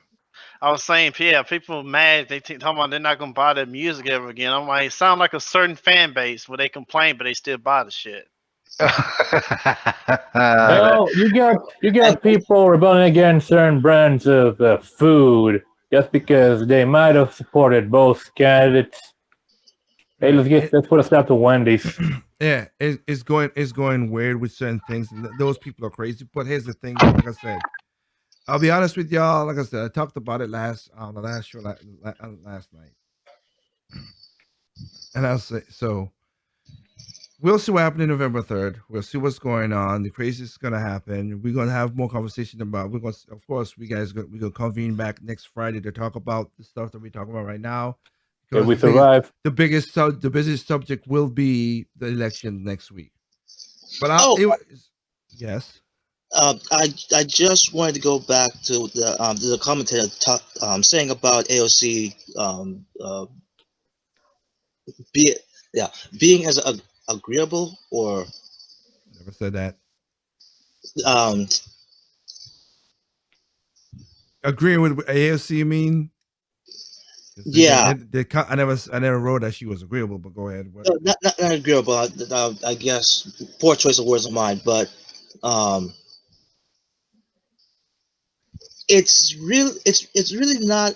I was saying, yeah, people mad. They talking about they're not gonna buy their music ever again. I'm like, it sound like a certain fan base where they complain, but they still buy the shit. Well, you got people rebelling against certain brands of food just because they might have supported both candidates. Hey, let's put a stop to Wendy's. Yeah, it's going weird with certain things. Those people are crazy. But here's the thing, like I said. I'll be honest with y'all. Like I said, I talked about it on the last show last night, and I'll say so. We'll see what happens November 3rd. We'll see what's going on. The craziest is gonna happen. We're gonna have more conversation about. Of course, we're gonna convene back next Friday to talk about the stuff that we're talking about right now. If we survive, the biggest subject will be the election next week. But yes. I just wanted to go back to the commentator saying about AOC being as agreeable or never said that. Agreeing with AOC, you mean? Yeah. I never wrote that she was agreeable, but go ahead. No, not agreeable. I guess poor choice of words of mine, but it's really not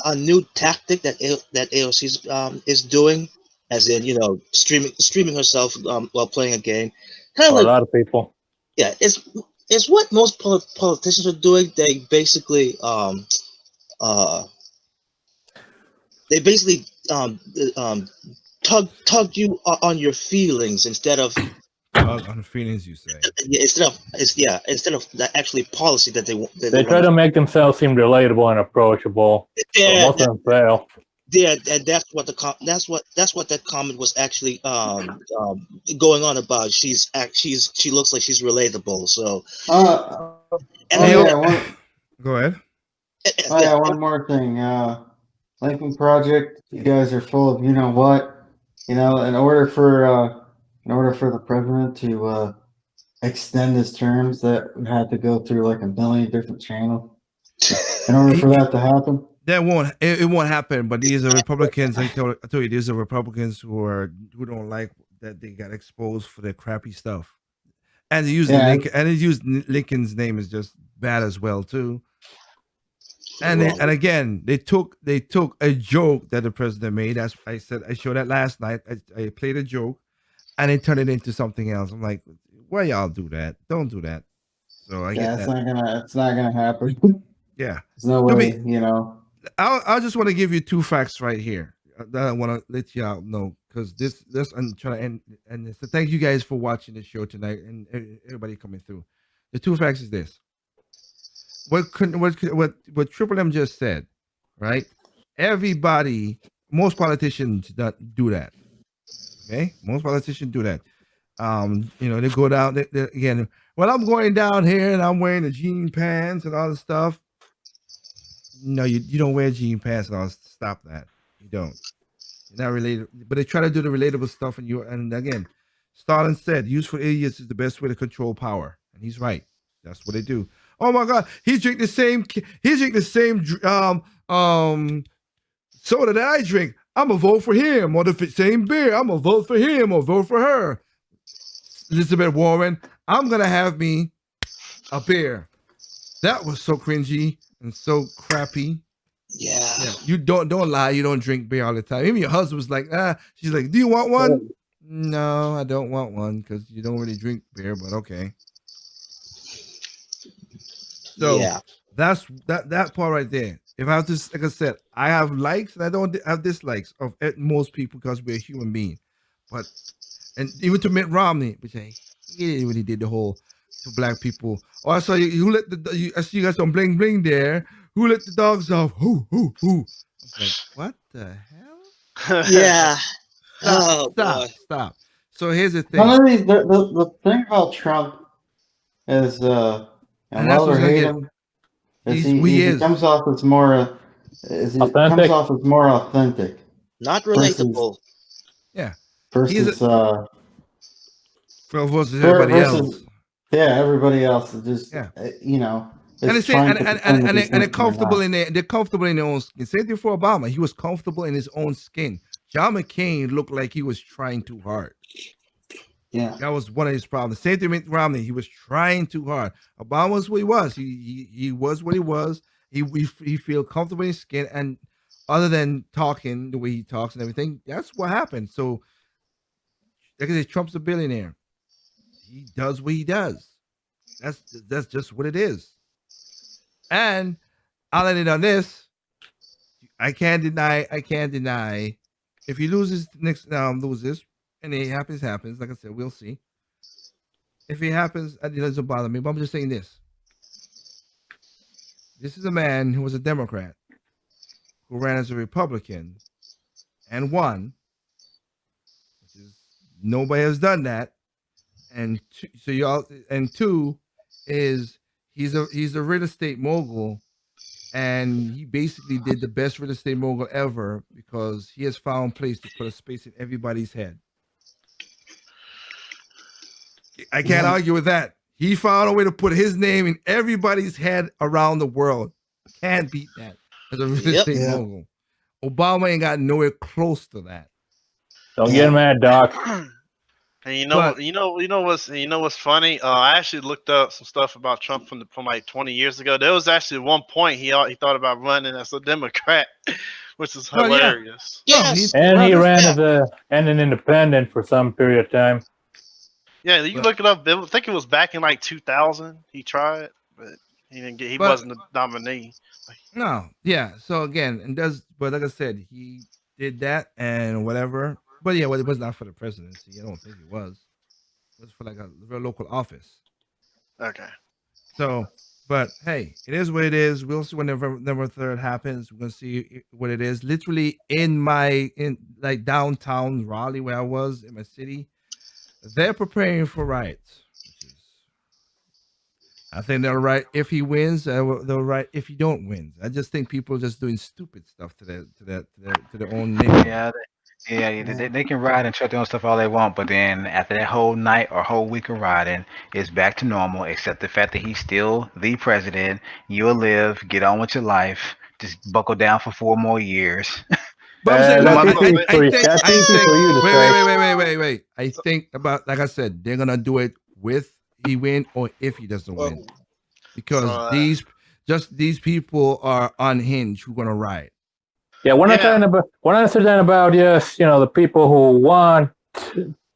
a new tactic that AOC is doing, as in streaming herself while playing a game. Kind of a lot of people. Yeah, it's what most politicians are doing. They basically tug you on your feelings instead of on feelings, you say. Instead of the actually policy that they try to make themselves seem relatable and approachable. Yeah, so most of them fail. Yeah, and that's what that comment was actually going on about. She looks like she's relatable. So go ahead. Oh yeah, one more thing. Lincoln Project, you guys are full of you know what. You know, in order for the president to extend his terms, that had to go through like a million different channels. In order for that to happen, that won't it won't happen. But these are Republicans. I told you, these are Republicans who don't like that they got exposed for their crappy stuff, and they use Lincoln's name is just bad as well too. And again, they took a joke that the president made. As I said, I showed that last night. I played a joke, and they turned it into something else. I'm like, why y'all do that? Don't do that. So I get that. it's not gonna happen. Yeah, there's no way. You know, I just want to give you two facts right here that I want to let y'all know, because this I'm trying to end. And so thank you guys for watching the show tonight and everybody coming through. The two facts is this. What Triple M just said, right? Most politicians do that. Okay, most politicians do that. You know, they go down they again. Well, I'm going down here and I'm wearing the jean pants and all this stuff. No, you don't wear jean pants and all. Stop that. You don't. You're not related. But they try to do the relatable stuff, and again, Stalin said, "Useful idiots is the best way to control power," and he's right. That's what they do. Oh my God, he drink the same soda that I drink. I'm gonna vote for him. Or the same beer, I'm gonna vote for him or vote for her. Elizabeth Warren, I'm gonna have me a beer. That was so cringy and so crappy. Yeah. You don't lie. You don't drink beer all the time. Even your husband was like, she's like, do you want one? No, I don't want one because you don't really drink beer, but okay. So that's that part right there. If I have to, like I said, I have likes and I don't have dislikes of most people because we're a human being. But and even to Mitt Romney, which he didn't really did the whole to black people. Oh, I saw you let I see you got some bling bling there. Who let the dogs off? Who? I was like, what the hell? Yeah. Stop. So here's the thing. The thing about Trump is and love or hate him, he comes off as more authentic. Not relatable. Versus everybody else. Yeah, everybody else is just you know. And they're comfortable in their own skin. Same thing for Obama. He was comfortable in his own skin. John McCain looked like he was trying too hard. Yeah, that was one of his problems. Same thing with Romney. He was trying too hard. Obama was what he was. He was what he was. He feel comfortable in his skin, and other than talking the way he talks and everything, that's what happened. So, like I said, Trump's a billionaire. He does what he does. That's just what it is. And I'll end it on this. I can't deny. If he loses loses, and it happens. Like I said, we'll see. If it happens, it doesn't bother me. But I'm just saying this. This is a man who was a Democrat, who ran as a Republican, and won. Nobody has done that. And two is he's a real estate mogul, and he basically did the best real estate mogul ever because he has found place to put a space in everybody's head. I can't argue with that. He found a way to put his name in everybody's head around the world. Can't beat that as a real estate mogul. Obama ain't got nowhere close to that. Don't get mad, Doc. And you know what's funny? I actually looked up some stuff about Trump from like 20 years ago. There was actually one point he thought about running as a Democrat, which is hilarious. Yes. And he ran as an independent for some period of time. Yeah, you can look it up. I think it was back in like 2000. He tried, but he didn't get. He wasn't the nominee. No, yeah. So again, but like I said, he did that and whatever. But yeah, well, it was not for the presidency. I don't think it was. It was for like a real local office. Okay. So, but hey, it is what it is. We'll see when November 3rd happens. We're gonna see what it is. Literally in like downtown Raleigh, where I was in my city, they're preparing for riots. I think they'll right if he wins. They'll right if he don't win. I just think people are just doing stupid stuff to their own neighborhood. They can ride and try doing stuff all they want, but then after that whole night or whole week of riding, it's back to normal, except the fact that he's still the president. You'll live, get on with your life, just buckle down for 4 more years. But I'm saying, wait. I think about, like I said, they're gonna do it with he win or if he doesn't win, because these people are unhinged who gonna ride. Yeah, we're not saying about just the people who want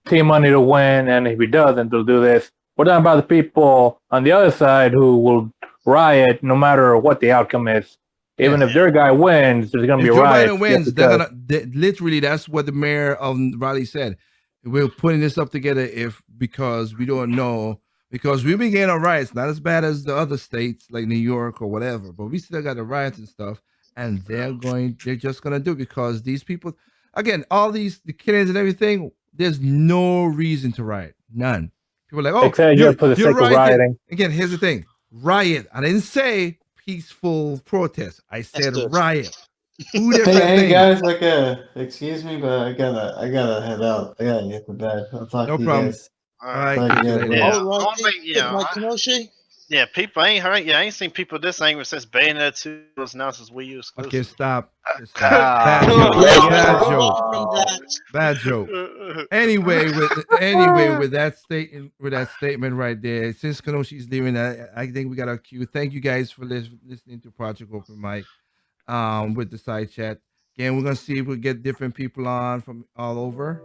Team Money to win, and if he doesn't, they'll do this. We're talking about the people on the other side who will riot no matter what the outcome is. Even if their guy wins, there's going to be a riot. If Joe Biden wins, literally, that's what the mayor of Raleigh said. We're putting this up together because we don't know, because we began our riots, not as bad as the other states like New York or whatever, but we still got the riots and stuff, and they're just going to do it because these people, again, all the killings and everything, there's no reason to riot. None. People are like, you're for the sake of rioting. Again, here's the thing. Riot. I didn't say peaceful protest. I said riot. Hey guys, excuse me, but I gotta head out. I gotta get to bed. I'll talk to you guys. All right. Yeah, people ain't hurt. Yeah, I ain't seen people this angry since Bayonetta 2 was announced as Wii U exclusive. Okay, stop. Bad joke. Anyway, with that statement right there, since Kenoshi's leaving, I think we got our cue. Thank you guys for listening to Project Open Mic with the side chat. Again, we're gonna see if we get different people on from all over.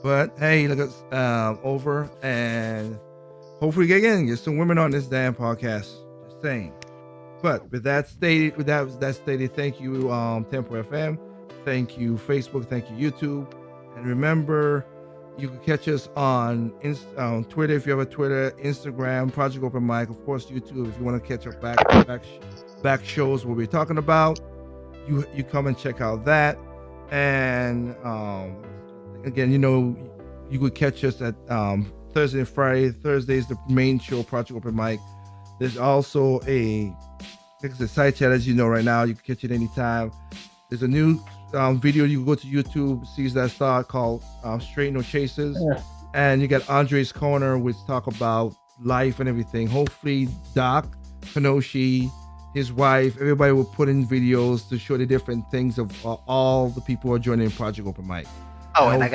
But hey, look at over and hopefully get some women on this damn podcast. Just saying. But with that stated, thank you, Tempo FM. Thank you, Facebook. Thank you, YouTube. And remember, you can catch us on Twitter if you have a Twitter, Instagram, Project Open Mic, of course, YouTube. If you want to catch up back shows what we're talking about, you come and check out that. And again, you could catch us at Thursday and Friday. Thursday is the main show, Project Open Mic. There's also a side chat, as you know right now. You can catch it anytime. There's a new video. You can go to YouTube, sees that star called Straight No Chasers. Yeah. And you got Andre's Corner, which talk about life and everything. Hopefully, Doc, Kenoshi, his wife, everybody will put in videos to show the different things of all the people who are joining Project Open Mic. Oh, and I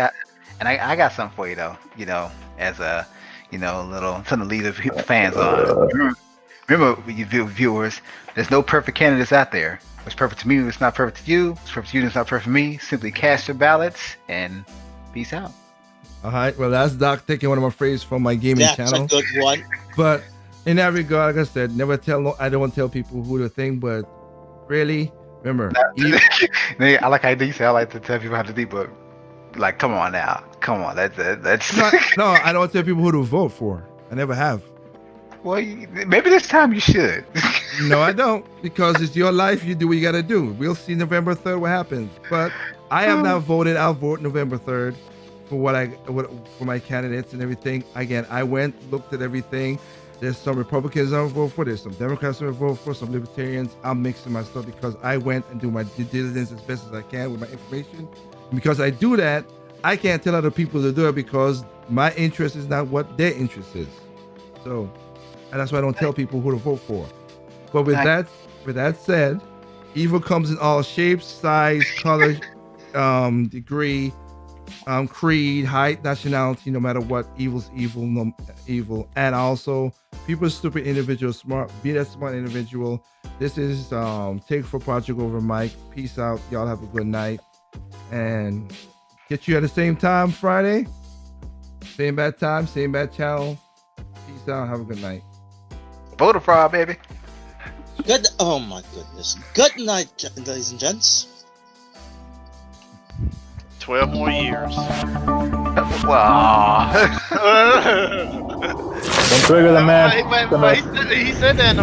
got something for you though. As a little something to lead the fans on. Remember, you viewers, there's no perfect candidates out there. What's perfect to me is not perfect to you. What's perfect to you is not perfect for me. Simply cast your ballots and peace out. All right. Well, that's Doc taking one of my phrases from my gaming channel. That's a good one. But in that regard, like I said, I don't want to tell people who to think, but really, remember. I like how you say I like to tell people how to do, but like, come on now. Come on. That's No, I don't tell people who to vote for. I never have. Well, maybe this time you should. No, I don't, because it's your life. You do what you got to do. We'll see November 3rd what happens. But I have not voted. I'll vote November 3rd for my candidates and everything. Again, I went, looked at everything. There's some Republicans I'll vote for. There's some Democrats I'll vote for. Some Libertarians. I'm mixing my stuff because I went and do my due diligence as best as I can with my information. And because I do that, I can't tell other people to do it because my interest is not what their interest is. So. And that's why I don't tell people who to vote for. But with that said, evil comes in all shapes, size, color, degree, creed, height, nationality. No matter what, evil's evil. Evil, and also people are stupid individuals. Smart, be that smart individual. This is Take for Project Over Mike. Peace out, y'all. Have a good night, and get you at the same time Friday. Same bad time, same bad channel. Peace out. Have a good night. Voter fraud, baby. Good. Oh my goodness. Good night, ladies and gents. 12 more years. Wow. Don't trigger the man. He said that in the